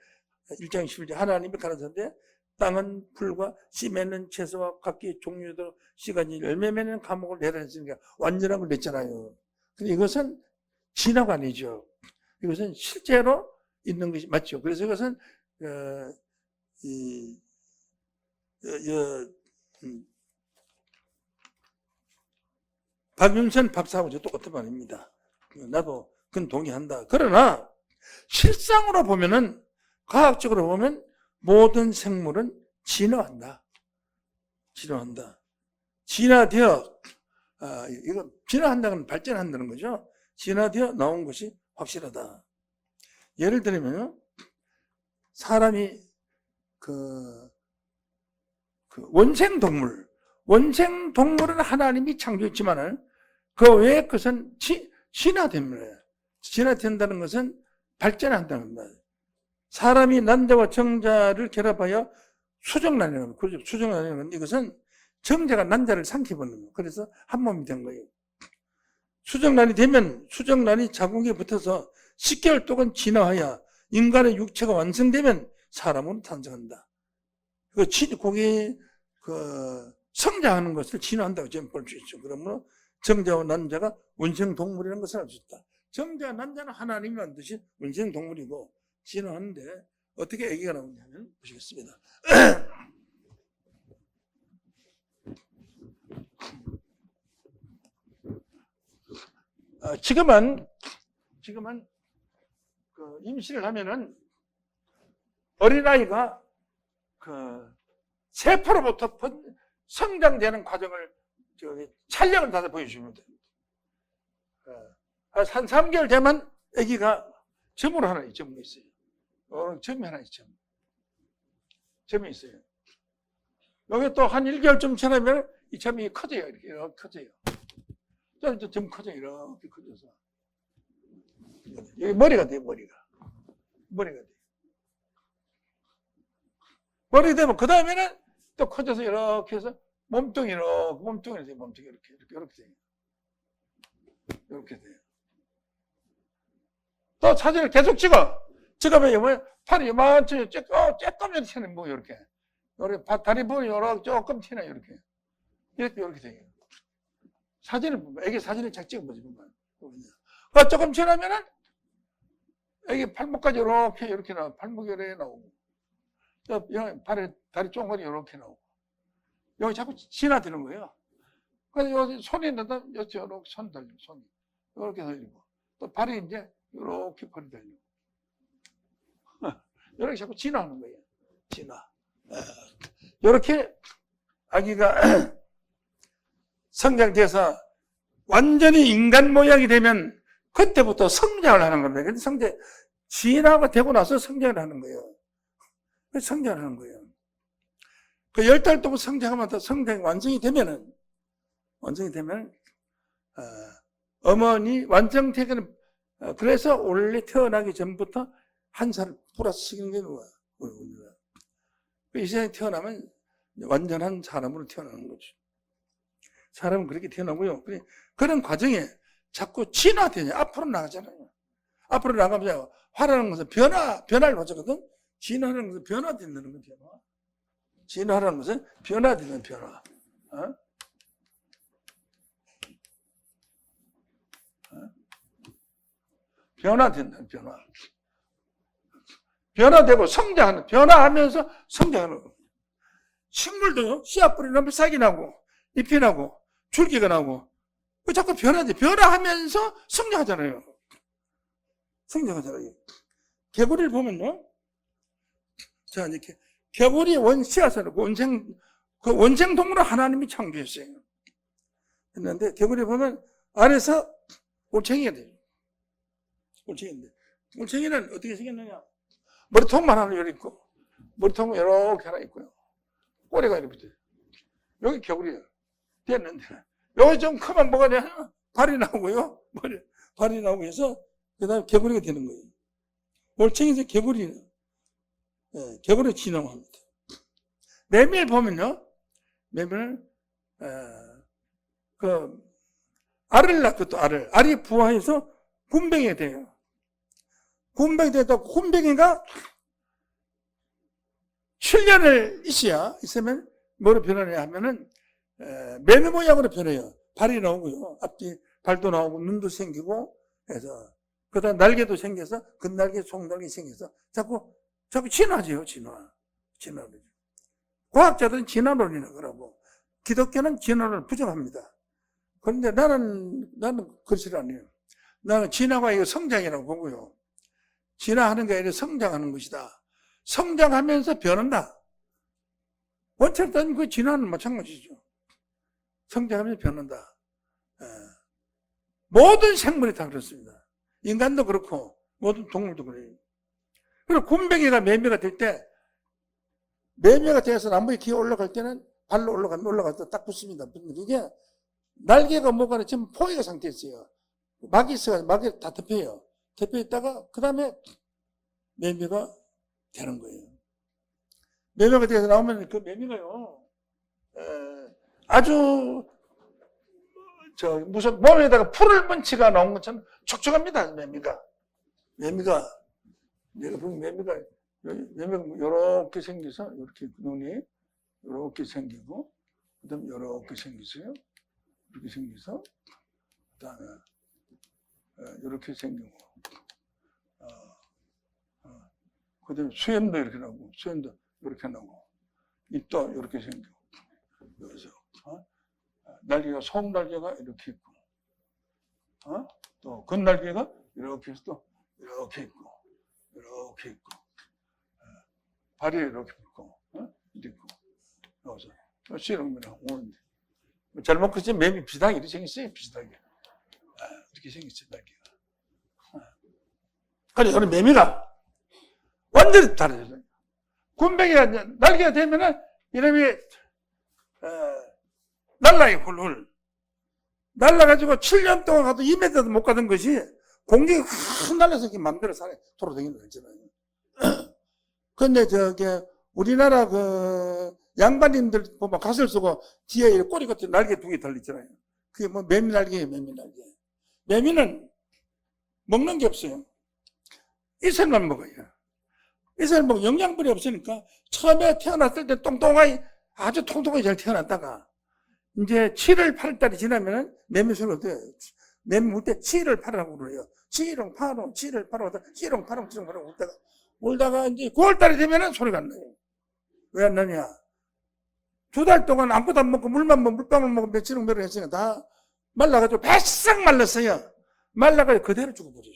1장 11절 하나님이 가라사대 땅은 풀과 씨 맺는 채소와 각기 종류대로 씨가지 열매 맺는 과목을 내라 했으니까 완전한 걸 냈잖아요. 근데 이것은 진화가 아니죠. 이것은 실제로 있는 것이 맞죠. 그래서 이것은 박윤선 박사하고 똑같은 말입니다. 나도 그건 동의한다. 그러나 실상으로 보면은 과학적으로 보면 모든 생물은 진화한다. 진화되어 이거 진화한다는 건 발전한다는 거죠. 진화되어 나온 것이 확실하다. 예를 들면 사람이 원생동물은 하나님이 창조했지만은 그 외에 것은 진화됩니다. 진화된다는 것은 발전한다는 겁니다. 사람이 남자와 정자를 결합하여 수정란이라는 거예요. 수정란이라는 건 이것은 정자가 남자를 삼켜버리는 거예요. 그래서 한 몸이 된 거예요. 수정란이 되면 수정란이 자궁에 붙어서 10개월 동안 진화하여 인간의 육체가 완성되면 사람으로 탄생한다. 거기 성장하는 것을 진화한다고 저는 볼 수 있죠. 그러므로 정자와 난자가 원생동물이라는 것을 알 수 있다. 정자와 난자는 하나님이 만드신 원생동물이고 진화하는데 어떻게 얘기가 나오냐면 보시겠습니다. 지금은 임신을 하면은 어린아이가 세포로부터 성장되는 과정을 촬영을 다 보여줍니다. 한 3개월 되면 아기가 점으로 하나 있어요. 점이 하나 있죠. 점이 있어요. 여기 또 한 1개월쯤 지나면 이 점이 커져요. 이렇게 커져요. 또 점 커져요. 이렇게 커져서. 여기 머리가 돼요. 머리가 돼요. 머리 되면 그 다음에는 또 커져서 이렇게 해서 몸통이 돼요. 몸통이 이렇게 돼요. 이렇게 돼요. 또 사진을 계속 찍어보면 팔이 요만치 조금 튀는 뭐 이렇게 다리 부분이 조금 튀나 이렇게 돼요. 사진을 보면 애기 사진을 잘 찍어보지 조금 지나면은 애기 팔목까지 이렇게 나오고 팔목이 이렇게 나오고 다리 쫑거리 이렇게 나오고 여기 자꾸 진화되는 거예요. 그래서 여기 손이 있는데 이렇게 손 달리고 손이 이렇게 달리고 또 발이 이제 이렇게 발이 달리고 이렇게 자꾸 진화하는 거예요. 진화. 이렇게 아기가 성장돼서 완전히 인간 모양이 되면 그때부터 성장을 하는 겁니다. 근데 진화가 되고 나서 성장을 하는 거예요. 성장을 하는 거예요. 그 10달 동안 성장하면 더 성장이 완성이 되면 어머니 완성되기는 그래서 원래 태어나기 전부터 한 살을 플러스 시키는 게 뭐야? 이 세상에 태어나면 완전한 사람으로 태어나는 거죠. 사람은 그렇게 태어나고요. 그런 과정에 자꾸 진화되냐. 앞으로 나가잖아요. 앞으로 나가면 화라는 것은 변화를 맞거든. 진화라는 것은 변화된다는 거죠. 진화라는 것은 변화되는 변화. 변화된다는 변화. 변화되고 성장하는, 변화하면서 성장하는 겁니다. 식물도 씨앗 뿌리면 싹이 나고, 잎이 나고, 줄기가 나고, 자꾸 변화하면서 성장하잖아요. 개구리를 보면요. 자, 이렇게, 개구리 씨앗을, 원생 동물을 하나님이 창조했어요. 했는데, 개구리 보면 안에서 올챙이가 돼요. 올챙이는 어떻게 생겼느냐? 머리통만 하나 이렇게 있고, 머리통은 이렇게 하나 있고요. 꼬리가 이렇게 붙어요. 여기 개구리예요. 됐는데, 여기 좀 크면 뭐가 돼? 발이 나오고요. 발이 나오고 해서, 그 다음에 개구리가 되는 거예요. 올챙이에서 개구리, 개구리 진화합니다. 매미를 보면요. 매미는, 알을 낳고 또 알이 부화해서 굼벵이가 돼요. 굼벵이 되다 굼벵이가 7년을 있으면 뭐로 변하냐 하면은 매미 모양으로 변해요. 발이 나오고요. 앞뒤 발도 나오고 눈도 생기고 해서 그다음 날개도 생겨서 근날개, 속날개 생겨서 자꾸 진화죠. 진화를. 과학자들은 진화론이라고 그러고 기독교는 진화론을 부정합니다. 그런데 나는 그렇지 않아요. 나는 진화가 이거 성장이라고 보고요. 진화하는 게 아니라 성장하는 것이다. 성장하면서 변한다. 원칙은 그 진화는 마찬가지죠. 성장하면서 변한다. 모든 생물이 다 그렇습니다. 인간도 그렇고 모든 동물도 그래요. 그리고 굼벵이가 매미가 될 때 매미가 되어서 나무에 기어 올라갈 때는 발로 올라가서 딱 붙습니다. 이게 날개가 뭐가 지금 포획 상태에 있어요. 막이 있어가지고 막이 다 덮여요. 덮여 있다가 그 다음에 매미가 되는 거예요. 매미가 돼서 나오면 그 매미가요, 아주, 무슨 몸에다가 풀을 문치가 나온 것처럼 촉촉합니다, 매미가. 매미가 요렇게 생겨서, 이렇게 눈이 요렇게 생기고, 그 다음에 요렇게 생기세요. 이렇게 생겨서, 그 다음에, 요렇게 생기고, 그 다음에 수염도 이렇게 나오고, 수염도 이렇게 나오고, 입도 이렇게 생기고, 여기서, 날개가, 속날개가 이렇게 있고, 또 근날개가 이렇게 해서 또 이렇게 있고, 이렇게 있고, 발이 이렇게 있고, 이렇게 있고, 여기서, 씨름이랑 오는데. 잘못 그치 매미 비슷하게 이렇게 생겼어요, 비슷하게. 이렇게 생겼어요, 날개가. 그래, 오늘 매미가 완전히 다르죠. 굼벵이가 날개가 되면은 이놈이 날라요, 훌훌. 날라가지고 7년 동안 가도 2m도 못 가던 것이 공중에 확 날려서 이렇게 맘대로 산에 돌아다니는 거 있잖아요. 근데 우리나라 양반님들 보면 가설 쓰고 뒤에 꼬리 같은 날개 2개 달렸잖아요. 그게 뭐 매미 날개예요, 매미 날개. 매미는 먹는 게 없어요. 이슬만 먹어요. 이슬 먹으면 영양분이 없으니까 처음에 태어났을 때 아주 통통하게 잘 태어났다가 이제 7월 8월달이 지나면은 매미 소리가 돼요. 매미 울 때 7월 8월하고 그래요. 7월 8월, 7월 8월, 7월 8월, 7월 8월 울다가 이제 9월달이 되면은 소리가 안 나요. 왜 안 나냐? 2달 동안 아무것도 안 먹고 물방울 먹고 며칠을 했으니까 다 말라가지고 바싹 말랐어요. 말라가지고 그대로 죽어버려요.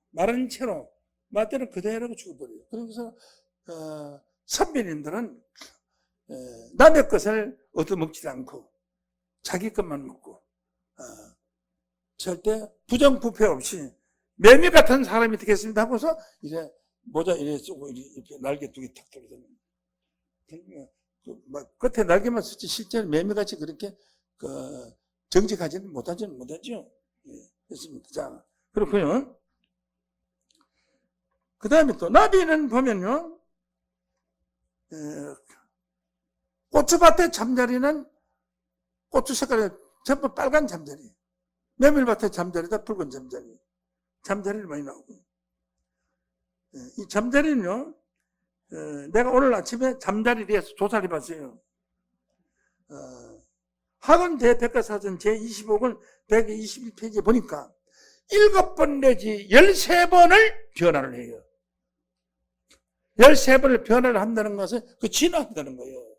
마른 채로 맞대로 그대로 죽어버려요. 그래서 선비님들은 남의 것을 얻어먹지 않고 자기 것만 먹고 절대 부정부패 없이 매미 같은 사람이 되겠습니다 하고서 이제 모자 이래 쓰고 이렇게 날개 2개 탁 돌리잖아요. 끝에 날개만 쓰지 실제로 매미같이 그렇게 정직하지는 못하죠. 됐습니다. 자, 그렇고요. 그 다음에 또 나비는 보면요, 고추밭의 잠자리는 고추 색깔이 전부 빨간 잠자리, 메밀밭의 잠자리다 붉은 잠자리, 잠자리를 많이 나오고, 이 잠자리는요, 내가 오늘 아침에 잠자리에 대해서 조사를 해봤어요. 학원 대백과사전 제25권 121페이지에 보니까 7번 내지 13번을 변화를 해요. 13번을 변화를 한다는 것은 진화한다는 거예요.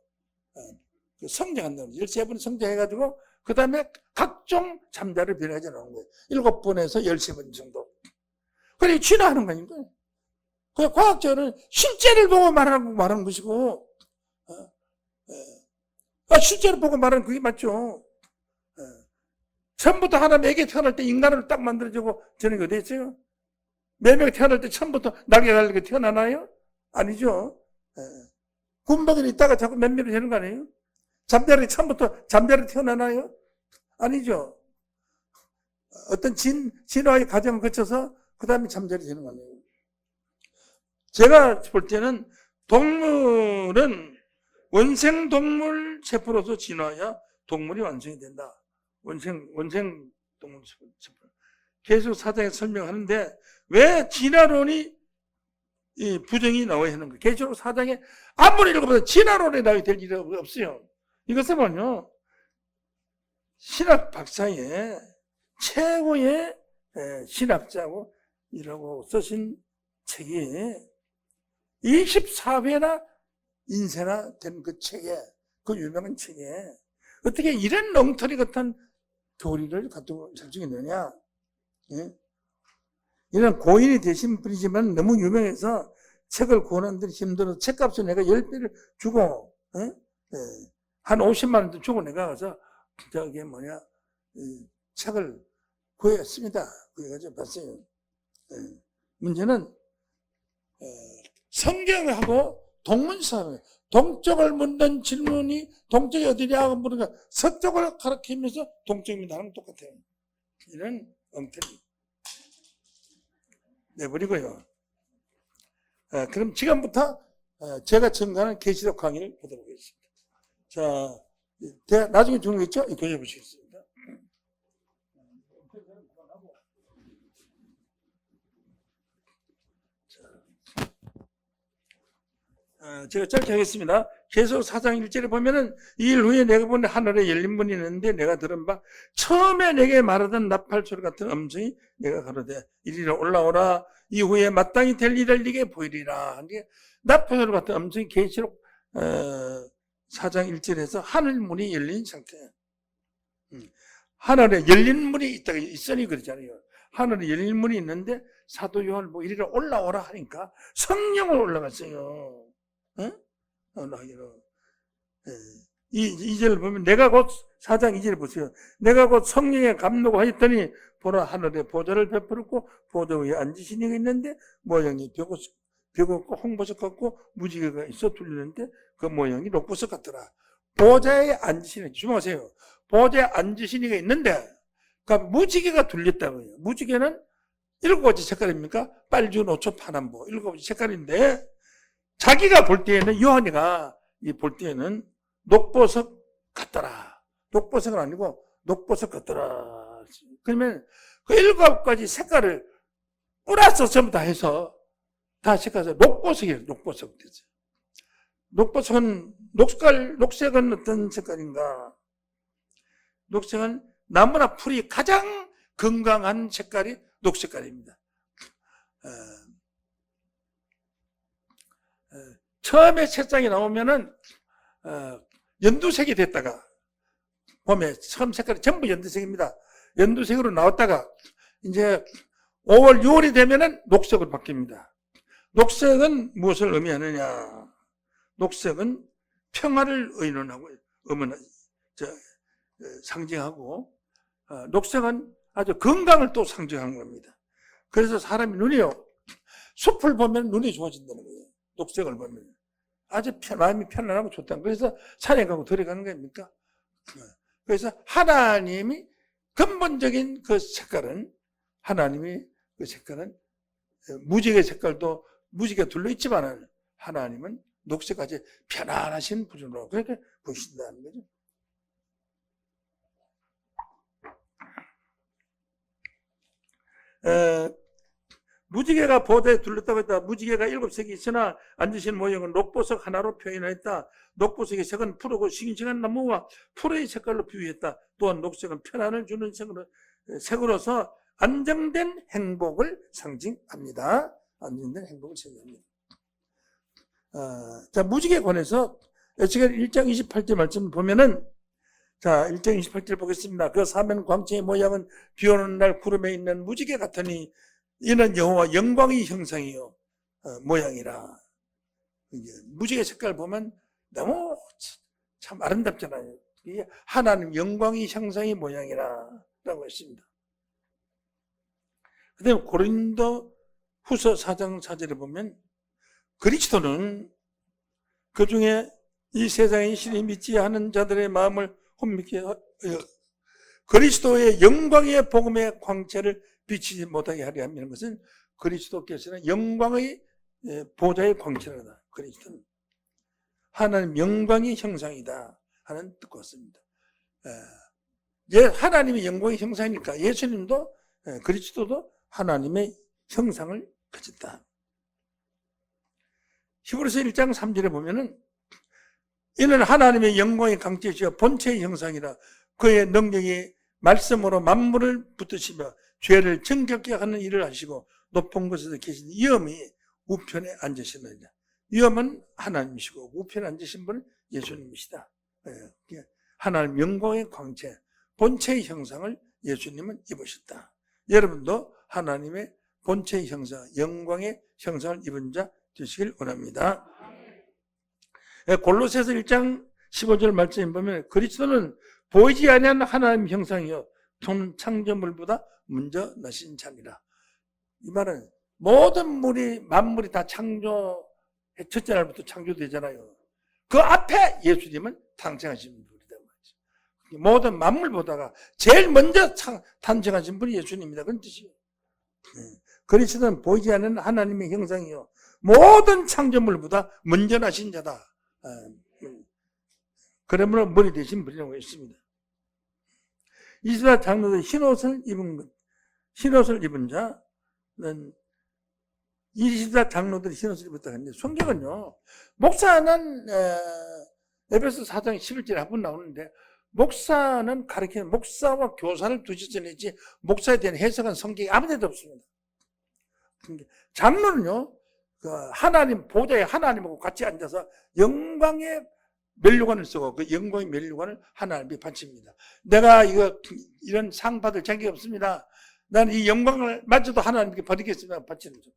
성장한다는 거예요. 13번을 성장해가지고 그 다음에 각종 잠자리를 변화하지 않는 거예요. 7번에서 13번 정도. 그래 진화하는 거 아닌가요? 그 과학자는 실제를 보고 말하는 것이고, 실제를 보고 말하는 그게 맞죠. 처음부터 하나 매개 태어날 때 인간으로 딱 만들어지고 저는 게 어디 있어요? 매매가 태어날 때 처음부터 날개 달리게 태어나나요? 아니죠. 굼벵이는 있다가 자꾸 매매로 되는 거 아니에요? 잠자리 처음부터 잠자리 태어나나요? 아니죠. 어떤 진화의 과정을 거쳐서 그 다음에 잠자리 되는 거예요. 제가 볼 때는 동물은 원생동물 세포로서 진화해야 동물이 완성이 된다. 원생 동물 세포. 계속 사장에 설명하는데 왜 진화론이 이 부정이 나와야 하는 거예요. 계시록 4장에 아무리 읽어봐도 진화론에 나와야 될 일이 없어요. 이것은 뭐냐? 신학 박사의 최고의 신학자고 이라고 쓰신 책이 24회나 인쇄나 된 그 책에, 그 유명한 책에 어떻게 이런 엉터리 같은 교리를 가지고 설정했느냐? 예? 이런 고인이 되신 분이지만 너무 유명해서 책을 구하는 데 힘들어서 책값을 내가 10배를 주고, 한 50만 원도 주고 내가 가서 저기 책을 구했습니다. 구해가지고 봤어요. 문제는 성경하고 동문서예요. 동쪽을 묻는 질문이 동쪽이 어디냐고 물으니까 서쪽을 가리키면서 동쪽입니다 하는 건 똑같아요. 이런 엉터리 내버리고요. 그럼 지금부터 제가 증가하는 계시록 강의를 보도록 하겠습니다. 자, 나중에 주는 거 있죠? 이거 보시겠습니다. 제가 짧게 하겠습니다. 계시록 4장 1절에 보면은 이 일 후에 내가 본 하늘에 열린 문이 있는데 내가 들은 바 처음에 내게 말하던 나팔소리 같은 음성이 내가 가로되 이리로 올라오라 이후에 마땅히 될 일을 네게 보이리라. 나팔소리 같은 음성이 계시록 4장 1절에서 하늘 문이 열린 상태예요. 하늘에 열린 문이 있다가 있으니 그러잖아요. 하늘에 열린 문이 있는데 사도 요한을 뭐 이리로 올라오라 하니까 성령을 올라갔어요. 이 절을 보면 내가 곧 4장 2절을 보세요. 내가 곧 성령에 감동하였더니 보라 하늘에 보좌를 베풀었고 보좌 위에 앉으신 이가 있는데 모양이 벽없고 홍보석 같고 무지개가 있어 둘리는데 그 모양이 녹보석 같더라. 보좌에 앉으신 이, 주목하세요. 보좌에 앉으신 이가 있는데 그러니까 무지개가 둘렸다고요. 무지개는 7가지 색깔입니까? 빨주, 노초, 파남보 7가지 색깔인데 자기가 볼 때에는 요한이가 볼 때에는 녹보석 같더라. 녹보석은 아니고 녹보석 같더라. 그러면 그 7가지 색깔을 뿌려서 전부 다 해서 다 색깔에서 녹보석이에요. 녹보석. 녹보석은 녹색은 어떤 색깔인가? 녹색은 나무나 풀이 가장 건강한 색깔이 녹색깔입니다. 처음에 색상이 나오면은 연두색이 됐다가 봄에 처음 색깔이 전부 연두색입니다. 연두색으로 나왔다가 이제 5월, 6월이 되면은 녹색으로 바뀝니다. 녹색은 무엇을 의미하느냐? 녹색은 평화를 의논하고 상징하고 녹색은 아주 건강을 또 상징하는 겁니다. 그래서 사람이 눈이요. 숲을 보면 눈이 좋아진다는 거예요. 녹색을 보면. 아주 마음이 편안하고 좋다는 거예요. 그래서 산에 가고 들어가는 겁니까? 그래서 하나님이 근본적인 그 색깔은 하나님이 그 색깔은 무지개 색깔도 무지개 둘러있지만 하나님은 녹색까지 편안하신 분으로 그렇게 보신다는 거죠. 무지개가 보좌에 둘렀다고 했다. 무지개가 7색이 있으나 앉으신 모형은 녹보석 하나로 표현했다. 녹보석의 색은 푸르고 싱싱한 나무와 풀의 색깔로 비유했다. 또한 녹색은 편안을 주는 색으로서 안정된 행복을 상징합니다. 안정된 행복을 상징합니다. 자, 무지개에 관해서 에스겔 1장 28절 말씀 보면은 자, 1장 28절 보겠습니다. 그 사면 광채의 모양은 비 오는 날 구름에 있는 무지개 같으니 이는 여호와 영광의 형상이요 모양이라. 무지개 색깔 보면 너무 참 아름답잖아요. 이게 하나님 영광의 형상의 모양이라 라고 했습니다. 그 다음에 고린도 후서 4장 4절에 보면 그리스도는 그 중에 이 세상의 신이 믿지 않은 자들의 마음을 혼미케 그리스도의 영광의 복음의 광채를 비치지 못하게 하려 하는 것은 그리스도께서는 영광의 보좌의 광채라다. 그리스도는 하나님 영광의 형상이다 하는 뜻과 같습니다. 하나님의 영광의 형상이니까 예수님도 그리스도도 하나님의 형상을 가졌다. 히브리서 1장 3절에 보면은 이는 하나님의 영광의 강체시여 본체의 형상이라 그의 능력이 말씀으로 만물을 붙드시며 죄를 정결케 하는 일을 하시고 높은 곳에서 계신 위엄이 우편에 앉으시느니라. 위엄은 하나님이시고 우편에 앉으신 분은 예수님이시다. 하나님 영광의 광채, 본체의 형상을 예수님은 입으셨다. 여러분도 하나님의 본체의 형상, 영광의 형상을 입은 자 되시길 원합니다. 골로새서 1장 15절 말씀에 보면 그리스도는 보이지 아니하는 하나님 형상이요 전 창조물보다 먼저 나신 자니라. 이 말은 모든 만물이 다 첫째 날부터 창조되잖아요. 그 앞에 예수님은 탄생하신 분이다 말이죠. 모든 만물보다가 제일 먼저 탄생하신 분이 예수님이다 그런 뜻이에요. 그리스도는 보이지 않는 하나님의 형상이요 모든 창조물보다 먼저 나신 자다. 그러므로 머리 대신 분이라고 했습니다. 이스라엘 장로들 흰옷을 입은 자는 이스라엘 장로들이 흰옷을 입었다 했는데 성경은요 목사는 에베소 4장 11절에 한 번 나오는데 목사는 가르치는 목사와 교사를 두시전이지 목사에 대한 해석은 성경에 아무 데도 없습니다. 장로는요 하나님 보좌에 하나님하고 같이 앉아서 영광의 면류관을 쓰고 그 영광의 면류관을 하나님께 바칩니다. 내가 이런 상 받을 자격이 없습니다. 나는 이 영광을 마저도 하나님께 받겠습니다. 바치는 거죠.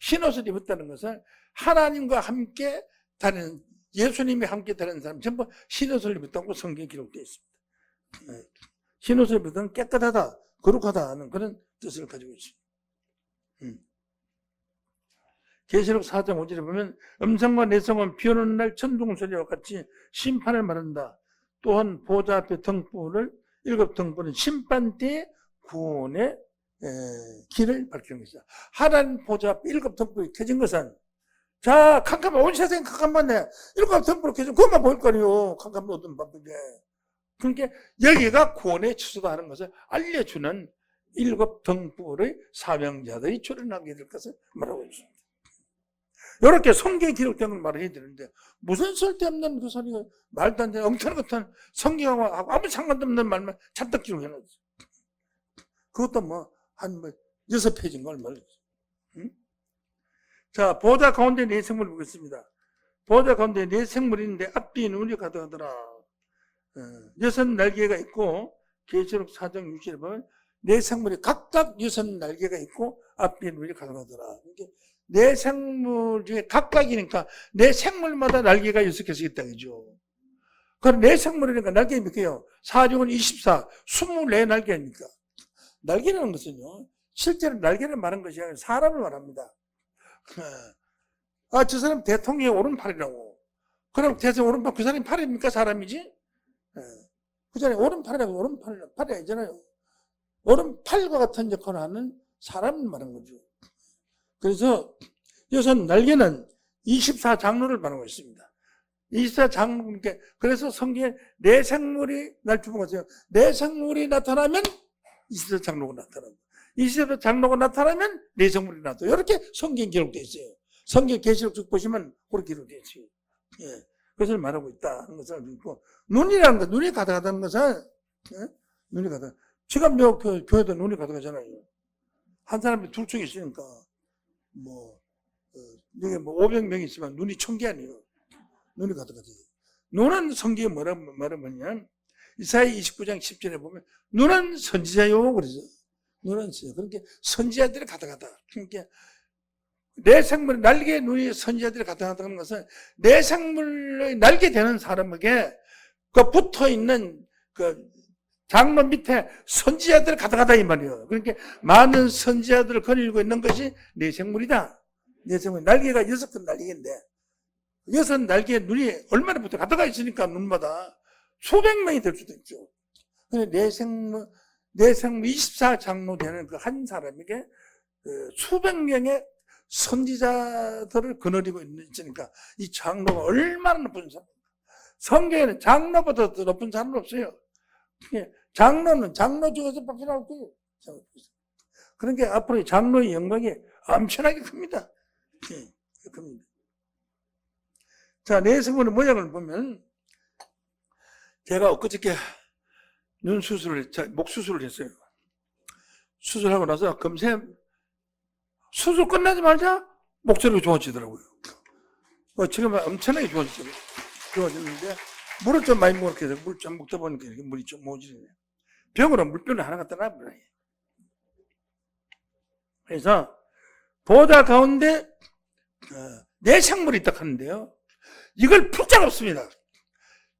흰옷을 입었다는 것은 하나님과 함께 다니는 예수님이 함께 다니는 사람 전부 흰옷을 입었다고 성경에 기록되어 있습니다. 흰옷을 입었다는 깨끗하다, 거룩하다 하는 그런 뜻을 가지고 있습니다. 계시록 4장 5절에 보면 음성과 내성은 비 오는 날 천둥 소리와 같이 심판을 말한다. 또한 보좌 앞에 등불을 7 등불은 심판 때의 구원의 길을 밝히는 것이다. 하나님 보좌 앞에 7 등불이 켜진 것은 자 캄캄한 온 세상에 캄캄한데 7 등불이 켜진 그것만 보일 거아니에요. 캄캄한 어떤 밤인데. 그러니까 여기가 구원의 처소다 하는 것을 알려주는 7 등불의 사명자들이 출현하게 될 것을 말하고 있습니다. 이렇게 성경에 기록된 걸 말해야 되는데 무슨 쓸데없는 그 소리가 말도 안 되는 엉터리같은 성경하고 아무 상관도 없는 말만 잔뜩 기록해놨어. 그것도 한 6페이지인 걸 말이죠. 자, 보좌 가운데 4생물을 보겠습니다. 보좌 가운데 4생물이 있는데 앞뒤 눈이 가득하더라. 6 날개가 있고 계시록 4장 6절에 보면 4생물이 각각 6 날개가 있고 앞뒤 눈이 가득하더라. 네 생물 중에 각각이니까 네 생물마다 날개가 6개씩 있다 그죠. 그럼 네 생물이니까 날개 몇 개요? 4, 6은 24, 24날개니까. 날개라는 것은요, 실제로 날개를 말한 것이 아니라 사람을 말합니다. 저 사람 대통령의 오른팔이라고. 그럼 대통령 오른팔, 그 사람이 팔입니까? 사람이지? 그 사람이 오른팔이라고, 팔이 아니잖아요. 오른팔과 같은 역할을 하는 사람을 말한 거죠. 그래서 6 날개는 24장로를 말하고 있습니다. 24장로, 그래서 성경에 4생물이 날주보고 있어요. 4생물이 나타나면 24장로가 나타나고, 24장로가 나타나면 4생물이 나타나고, 이렇게 성경에 기록되어 있어요. 성경 계시록 쭉 보시면 그렇게 기록되어 있어요. 예. 그것을 말하고 있다 하는 것을 알고 있고, 눈이라는 것, 눈이 가득하다는 것은, 눈이 가득. 지금 교회도 눈이 가득하잖아요. 한 사람이 둘 중에 있으니까. 여기 500명 있으면 눈이 1000개 아니에요. 눈이 가득하지. 눈은 성경에 뭐냐면, 이사야 29장 10절에 보면, 눈은 선지자요. 그러죠. 눈은 선지자. 그러니까 선지자들이 가득하다. 그러니까, 내 생물의 날개에 눈이 선지자들이 가득하다는 것은, 내 생물의 날개 되는 사람에게, 그 붙어 있는, 장로 밑에 선지자들이 가득하다 이 말이에요. 그러니까 많은 선지자들을 거느리고 있는 것이 내 생물이다. 내 생물. 날개가 6건 날개인데 6 날개에 눈이 얼마나 붙어 가득가 있으니까 눈마다 수백 명이 될 수도 있죠. 내생물 24장로 되는 그 한 사람에게 수백 명의 선지자들을 거느리고 있으니까 이 장로가 얼마나 높은 사람입니까? 성경에는 장로보다 더 높은 사람은 없어요. 장로는 장로 중에서 밖에 나올 거예요. 그러니까 앞으로 장로의 영광이 엄청나게 큽니다. 큽니다. 자, 내생물의 모양을 보면 제가 엊그저께 눈 수술을, 목 수술을 했어요. 수술하고 나서 금세 수술 끝나지 말자 목소리가 좋아지더라고요. 지금 엄청나게 좋아졌는데 물을 좀 많이 먹게 돼서 물 좀 먹다 보니까 이렇게 물이 좀 모지네. 병으로 물병을 하나 갖다 놔버려요. 그래서 보좌 가운데 내생물이 있다 하는데요. 이걸 풀 자가 없습니다.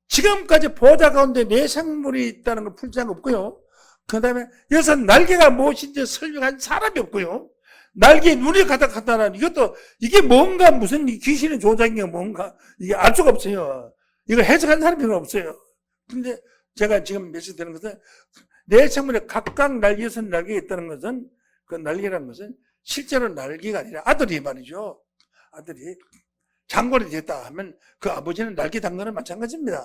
지금까지 보좌 가운데 내생물이 있다는 걸 풀 자가 없고요. 그 다음에 여기서 날개가 무엇인지 설명한 사람이 없고요. 날개에 눈이 가득하다는 이것도 이게 뭔가 무슨 귀신의 조작인가 뭔가 이게 알 수가 없어요. 이걸 해석한 사람이 별로 없어요. 근데 제가 지금 메시지되는 것은 내생물에 각각 날개 6날개가 있다는 것은 그 날개라는 것은 실제로 날개가 아니라 아들이 말이죠. 아들이 장관이 됐다 하면 그 아버지는 날개 단거는 마찬가지입니다.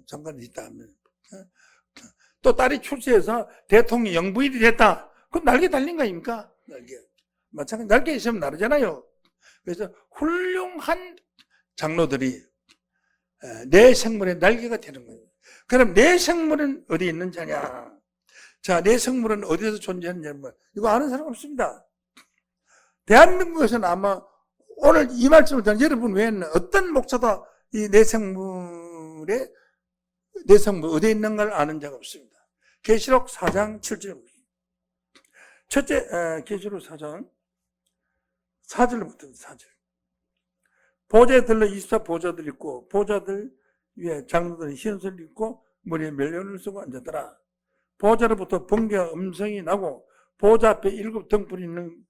장관이 됐다 하면. 또 딸이 출세해서 대통령 영부인이 됐다. 그건 날개 달린 거 아닙니까? 날개. 마찬가지 날개 있으면 나르잖아요. 그래서 훌륭한 장로들이 내 생물의 날개가 되는 거예요. 그럼 내 생물은 어디 있는 자냐? 자, 내 생물은 어디서 존재하느냐? 이거 아는 사람 없습니다. 대한민국에서는 아마 오늘 이 말씀을 듣는 여러분 외에는 어떤 목사도 이 내 생물 어디에 있는 걸 아는 자가 없습니다. 계시록 4장 7절. 첫째, 계시록 4장 4절부터 4절. 보좌에 들러 24보좌들 있고 보좌들 위에 장로들이 흰옷을 입고 머리에 멜련을 쓰고 앉았더라. 보좌로부터 번개와 음성이 나고 보좌 앞에 7 등불이 있는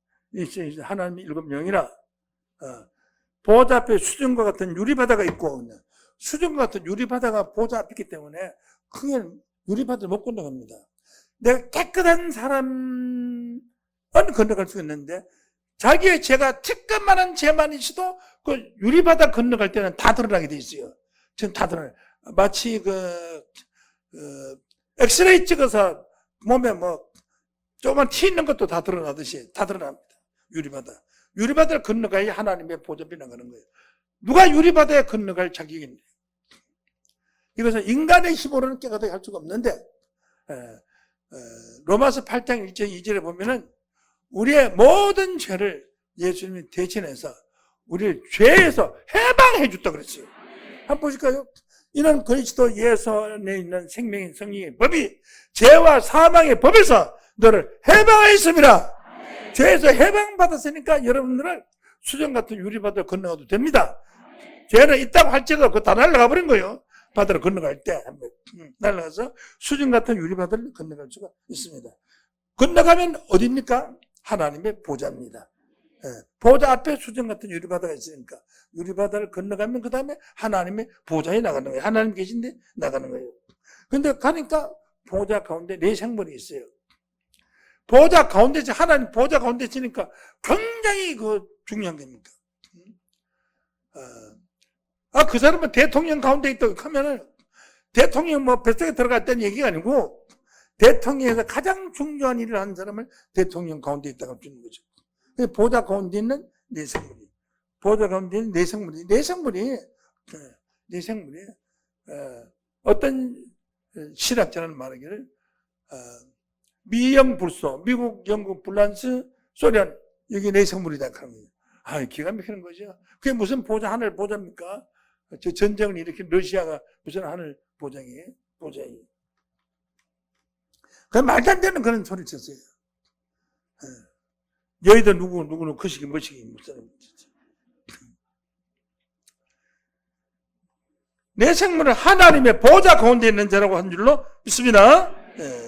하나님의 7명이라. 보좌 앞에 수정과 같은 유리바다가 있고 수정과 같은 유리바다가 보좌 앞에 있기 때문에 크게 유리바다를 못 건너갑니다. 내가 깨끗한 사람은 건너갈 수 있는데 자기의 죄가 티끌만한 죄만 있어도 그 유리바다 건너갈 때는 다 드러나게 돼 있어요. 지금 다 드러나요. 마치 엑스레이 찍어서 몸에 조그만 티 있는 것도 다 드러나듯이 다 드러납니다. 유리바다. 유리바다를 건너가야 하나님의 보좌비 나가는 거예요. 누가 유리바다에 건너갈 자격이 있냐. 이것은 인간의 힘으로는 깨끗하게 할 수가 없는데 로마서 8장 1절 2절에 보면은 우리의 모든 죄를 예수님이 대신해서 우리를 죄에서 해방해 줬다 그랬어요. 한번 보실까요? 이는 그리스도 예수 안에 있는 생명의 성령의 법이 죄와 사망의 법에서 너를 해방하였습니다. 죄에서 해방받았으니까 여러분들은 수정 같은 유리바다를 건너가도 됩니다. 죄는 있다고 할지라도 그거 다 날아가 버린 거예요. 바다를 건너갈 때 날아가서 수정 같은 유리바다를 건너갈 수가 있습니다. 건너가면 어디입니까? 하나님의 보좌입니다. 보좌 앞에 수정 같은 유리바다가 있으니까 유리바다를 건너가면 그 다음에 하나님의 보좌에 나가는 거예요. 하나님 계신데 나가는 거예요. 근데 가니까 보좌 가운데 내 생물이 있어요. 보좌 가운데, 하나님 보좌 가운데 있으니까 굉장히 중요한 겁니다. 그 사람은 대통령 가운데 있다고 하면은 대통령 뱃속에 들어갔다는 얘기가 아니고 대통령에서 가장 중요한 일을 하는 사람을 대통령 가운데 있다고 주는 거죠. 보좌 가운데 있는 내 생물이. 보좌 가운데 있는 내 생물이. 내 생물이. 어떤 신학자는 말하기를, 미영불소, 미국, 영국, 프랑스, 소련, 여기 내 생물이다 하는 거예요. 기가 막히는 거죠. 그게 무슨 보좌, 하늘 보좌입니까? 저 전쟁을 일으킨 러시아가 무슨 하늘 보좌이에요? 그 말도 안 되는 그런 소리를 쳤어요. 여의도 누구는 그시기 뭐시기 무슨 내 생물은 하나님의 보좌 가운데 있는 자라고 한 줄로 믿습니다.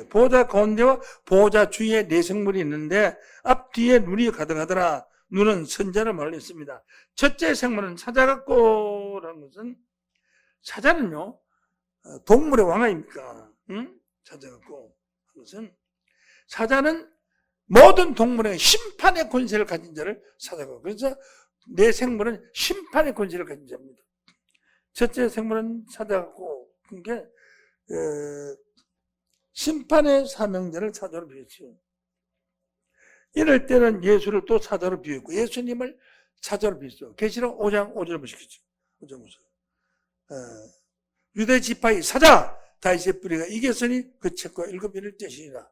보좌 가운데와 보좌 주위에 내 생물이 있는데 앞뒤에 눈이 가득하더라. 눈은 선자를 말했습니다. 첫째 생물은 사자 같고라는 것은 사자는요 동물의 왕아입니까? 응? 사자같고 한 것은 사자는 모든 동물의 심판의 권세를 가진 자를 사자고, 그래서 내 생물은 심판의 권세를 가진 자입니다. 첫째 생물은 사자같고, 그러니까 심판의 사명자를 사자로 비웠어요. 이럴 때는 예수를 또 사자로 비웠고 예수님을 사자로 비웠어요. 계시록 5장 5절을 보시겠죠. 5장 5절. 유대 지파의 사자 다윗의 뿌리가 이겼으니 그 책과 일곱이를 떼시니라.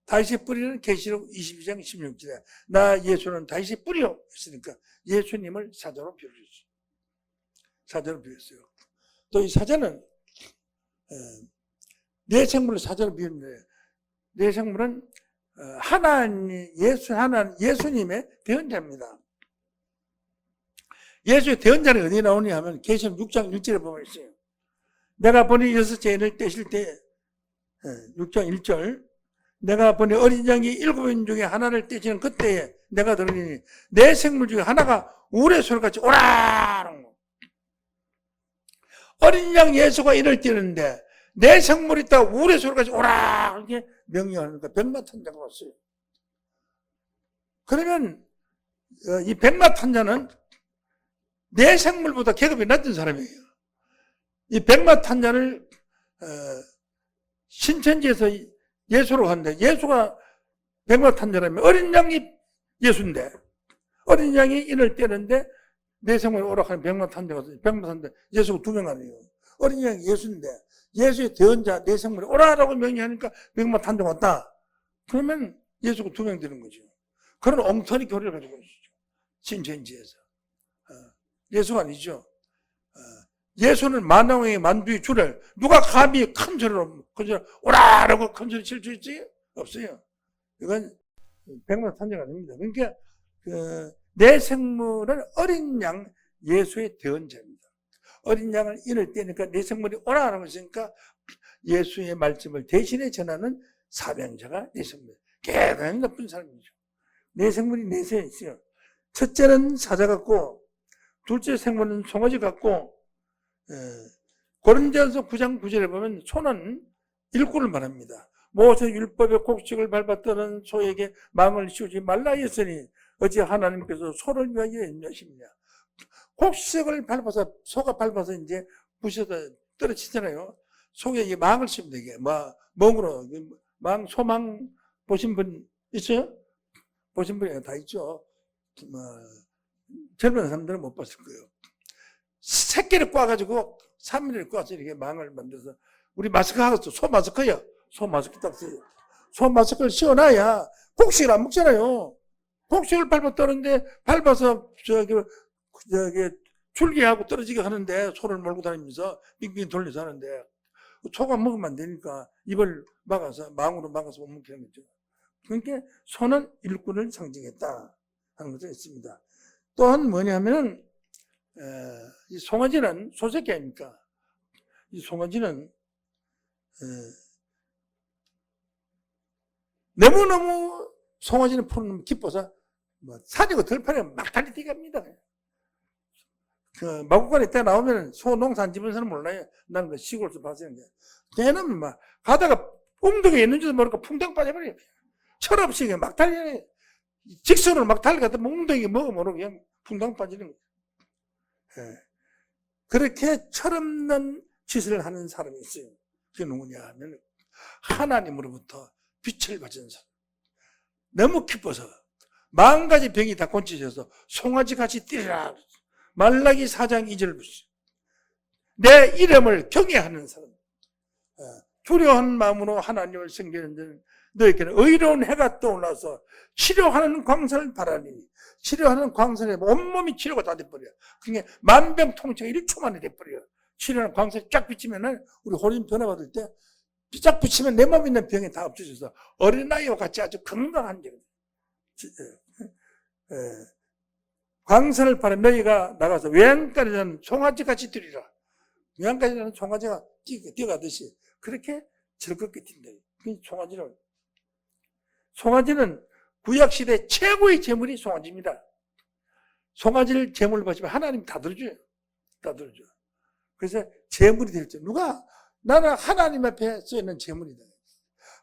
다윗의 뿌리는 계시록 22장 16절에 나 예수는 다윗의 뿌리요 했으니까 예수님을 사자로 비웠어요. 사자로 비웠어요. 또 이 사자는 내 생물을 사자로 비웠는데 내 생물은 예수님의 대언자입니다. 예수의 대언자는 어디 나오냐 하면 계시록 6장 1절에 보면 있어요. 내가 보니 여섯째 인을 떼실 때 6장 1절 내가 보니 어린 양이 7인 중에 하나를 떼시는 그때에 내가 들으니 내 생물 중에 하나가 우레 소리같이 오라는 거. 어린 양 예수가 인을 떼는데 내 생물이 있다 우레 소리같이 오라 이렇게 명령하니까 백마탄자가 왔어요. 그러면 이 백마탄자는 내 생물보다 계급이 낮은 사람이에요. 이 백마탄자를 신천지에서 예수로 하는데 예수가 백마탄자라면 어린 양이 예수인데 어린 양이 인을 떼는데 내 생물이 오락하는 백마탄자가 왔어요. 백마탄자 예수가 2명 아니에요. 어린 양이 예수인데 예수의 대언자 내 생물이 오라라고 명령하니까 백마탄자가 왔다. 그러면 예수가 2명 되는 거죠. 그런 엉터리 교리를 가지고 있죠. 신천지에서. 예수가 아니죠. 예수는 만왕의 만주의 주를 누가 감히 큰 소리로 오라라고 큰 소리 칠 수 있지? 없어요. 이건 백마탄자가 아닙니다. 그러니까 내 생물은 어린 양 예수의 대언자입니다. 어린 양을 인을 떼니까 내 생물이 오라라고 했으니까 예수의 말씀을 대신에 전하는 사명자가 내 생물. 대단히 나쁜 사람이죠. 내 생물이 내세에 있어요. 첫째는 사자 같고 둘째 생물은 송아지 같고 고린도전서 9장 9절에 보면 소는 일꾼을 말합니다. 모세 율법의 곡식을 밟았던 소에게 마음을 씌우지 말라 했으니 어찌 하나님께서 소를 위하여 했느냐. 곡식을 밟아서 소가 밟아서 이제 부셔서 떨어지잖아요. 속에 이게 망을 씌우면 되게 멍으로 소망 보신 분 있어요? 보신 분이 다 있죠. 젊은 사람들은 못 봤을 거예요. 새끼를 꽈가지고 3일을 꽈서 이렇게 망을 만들어서 우리 마스크 하겠어. 소 마스크요. 소 마스크 딱 써요. 소 마스크를 씌워놔야 곡식을 안 먹잖아요. 곡식을 밟아 떠는데 밟아서 줄기하고 떨어지게 하는데 소를 몰고 다니면서 빙빙 돌려서 하는데 소가 먹으면 안 되니까 입을 막아서 망으로 막아서 못 먹게 하는 거죠. 그러니까 소는 일꾼을 상징했다 하는 것도 있습니다. 또한 뭐냐면은 이 송아지는 소새끼 아닙니까? 이 송아지는 너무너무 송아지는 푸는 기뻐서 사지고 들판에 막 달리뛰게 합니다. 마구간에 때 나오면 소 농사 짓는 사람 몰라요. 나는 그 시골에서 봤어요. 걔는 막 가다가 웅덩이에 있는지도 모르고 풍덩 빠져버려요. 철없이 막 달려요. 직선으로 막 달려가다 웅덩이에 뭐가 모르고 그냥 풍덩 빠지는 거예요. 그렇게 철없는 짓을 하는 사람이 있어요. 그게 누구냐 하면 하나님으로부터 빛을 받은 사람. 너무 기뻐서 40가지 병이 다 고쳐져서 송아지같이 뛰라. 말라기 4장 2절을 보시죠. 내 이름을 경외하는 사람. 두려운 마음으로 하나님을 섬기는 자는 너에게는 의로운 해가 떠올라서 치료하는 광선을 바라니 치료하는 광선에 온몸이 치료가 다 돼버려. 그게 만병통치가 1초 만에 돼버려. 치료하는 광선이 쫙 비치면은 우리 호르몬 변화 받을 때 쫙 비치면 내 몸에 있는 병이 다 없어져서 어린아이와 같이 아주 건강한 적. 광선을 바라 너희가 나가서 외양간에는 송아지같이 뛰리라. 외양간에는 송아지가 뛰어가듯이 그렇게 즐겁게 뛴다. 송아지는 구약시대 최고의 재물이 송아지입니다. 송아지를 재물로 바치면 하나님 다 들어줘요. 다 들어줘요. 그래서 재물이 될 줄. 누가? 나는 하나님 앞에 쓰이는 재물이다.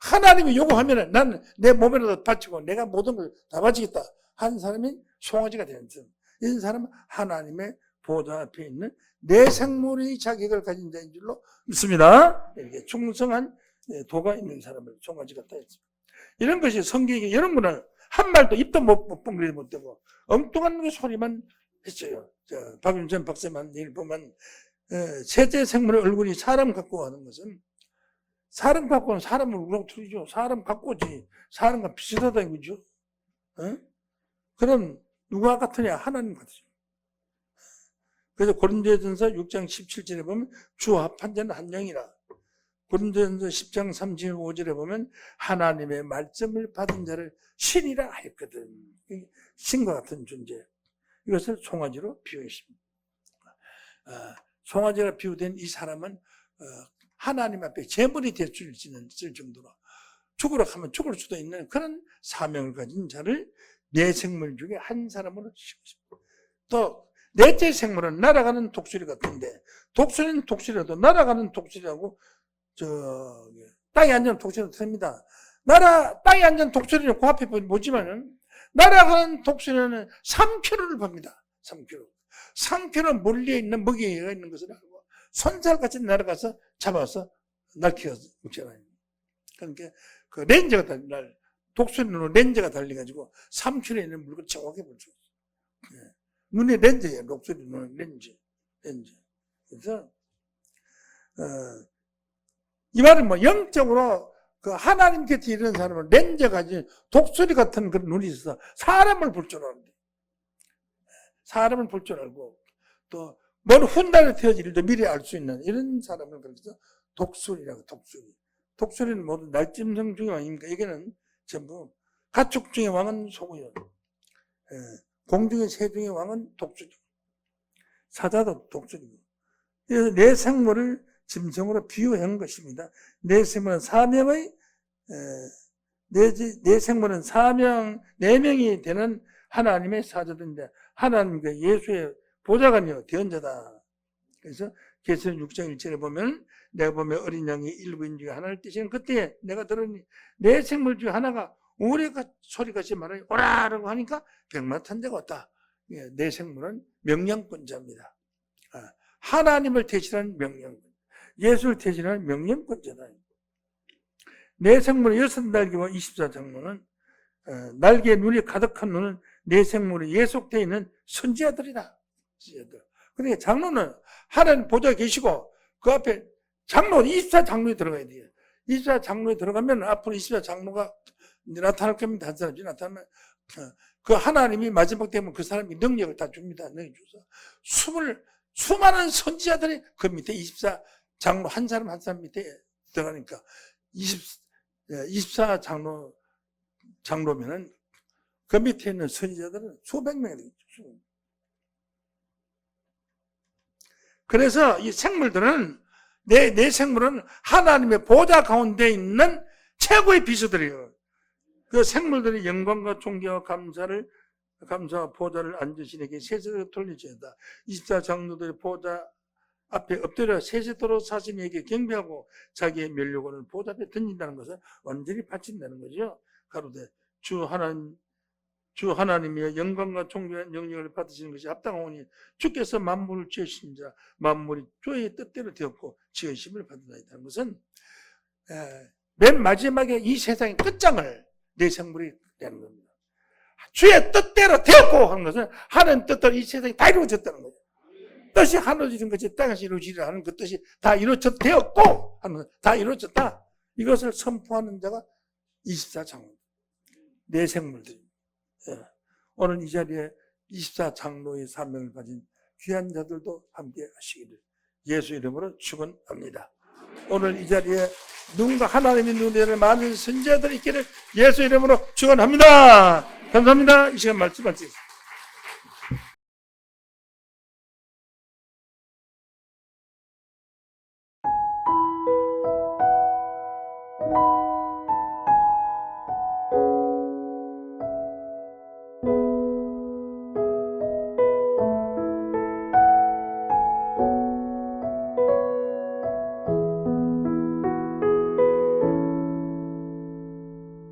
하나님이 요구하면 나는 내 몸이라도 바치고 내가 모든 걸 다 바치겠다 하는 사람이 송아지가 되는 사람. 이런 사람은 하나님의 보좌 앞에 있는 내 생물의 자격을 가진 자인 줄로 믿습니다. 이렇게 충성한 도가 있는 사람을 송아지 같다 했습니다. 이런 것이 성경에 이런 거는 한 말도 입도 못 뻥그리 못되고 엉뚱한 소리만 했어요. 박윤천 박사만 일 보면 셋째 생물의 얼굴이 사람 갖고 하는 것은 사람 갖고는 사람을 우렁투리죠. 사람 갖고지 사람과 비슷하다 이거죠. 그럼 누가 같으냐? 하나님 같으죠. 그래서 고린도전서 6장 17절에 보면 주 합한 자는 한 영이라. 고린도전서 10장 35절에 보면 하나님의 말씀을 받은 자를 신이라 하였거든. 신과 같은 존재. 이것을 송아지로 비유했습니다. 송아지가 비유된 이 사람은 하나님 앞에 제물이 될 수 있을 정도로 죽으러 가면 죽을 수도 있는 그런 사명을 가진 자를 내 생물 중에 한 사람으로 치고 있습니다. 또 넷째 생물은 날아가는 독수리 같은데 독수리는 독수리라도 날아가는 독수리하고 땅에 앉은 독수리도 틀립니다. 땅에 앉은 독수리는 그 앞에 보지만은 날아가는 독수리는 3km를 봅니다. 3km. 3km 멀리에 있는 먹이가 있는 것을 알고 손살같이 날아가서 잡아서 날개가 먹잖아요. 그러니까 그 렌즈가 독수리로 렌즈가 달려가지고 3km에 있는 물건을 정확히 볼 수 있어요. 눈의 렌즈예요. 독수리 눈의 렌즈. 그래서 이 말은 뭐 영적으로 그 하나님 곁에 이런 사람은 렌즈 가진 독수리 같은 그런 눈이 있어서 사람을 볼 줄 아는데 사람을 볼 줄 알고 또 먼 훗날에 되어질지도 미리 알 수 있는 이런 사람을 그래서 독수리라고 독수리. 독수리는 모두 날짐승 중의 왕입니까? 이게는 전부 가축 중의 왕은 소고요. 공중의 새 중의 왕은 독수리고 사자도 독수리고. 그래서 내 생물을 짐승으로 비유한 것입니다. 내 생물은 내 생물은 4명이 되는 하나님의 사자들인데 하나님과 예수의 보좌관이요 대언자다. 그래서 계시록 6장 1절에 보면 내가 보면 어린 양이 일부인 중에 하나를 떼시는 그때 내가 들으니 내 생물 중에 하나가 우레가 소리같이 말하니 오라라고 하니까 백마탄자가 왔다. 내 생물은 명령권자입니다. 하나님을 대신하는 명령권, 예수를 대신하는 명령권자다. 내 생물의 6날개와 24장로는 날개에 눈이 가득한 눈은 내 생물에 예속되어 있는 선지자들이다. 그러니까 장로는 하나님 보좌에 계시고 그 앞에 장로 24장로에 들어가야 돼요. 24장로에 들어가면 앞으로 24장로가 나타날 겁니다. 한 사람이 나타나면 그 하나님이 마지막 되면 그 사람이 능력을 다 줍니다. 능력 줘서 수많은 선지자들이 그 밑에 24장로 한 사람 밑에 들어가니까 24장로면은 그 밑에 있는 선지자들은 수백 명이 되겠죠. 그래서 이 생물들은 내 생물은 하나님의 보좌 가운데 있는 최고의 비서들이에요. 그 생물들의 영광과 존경과 감사와 보좌를 앉으신 에게 세세토록 돌려줘야 한다. 24장로들의 보좌 앞에 엎드려 세세토록 사신에게 경배하고 자기의 면류관을 보좌 앞에 던진다는 것을 완전히 바친다는 거죠. 가로되 주 하나님의 영광과 존귀한 영역을 받으시는 것이 합당하오니 주께서 만물을 지으신 자 만물이 주의 뜻대로 되었고 지으심을 받는다는 것은 맨 마지막에 이 세상의 끝장을 내 생물이 되는 겁니다. 주의 뜻대로 되었고 하는 것은 하나님 뜻대로 이 세상이 다 이루어졌다는 거죠. 뜻이 하나지는 것이 땅에서 이루어지려 하는 그 뜻이 다 이루어졌고 하는 것, 다 이루어졌다. 이것을 선포하는 자가 24장로 내 생물들입니다. 오늘 이 자리에 24장로의 사명을 가진 귀한 자들도 함께 하시기를 예수 이름으로 축원합니다. 오늘 이 자리에 누군가 하나님의 눈에는 많은 선지자들이 있기를 예수 이름으로 축원합니다. 감사합니다. 이 시간 말씀 마치겠습니다.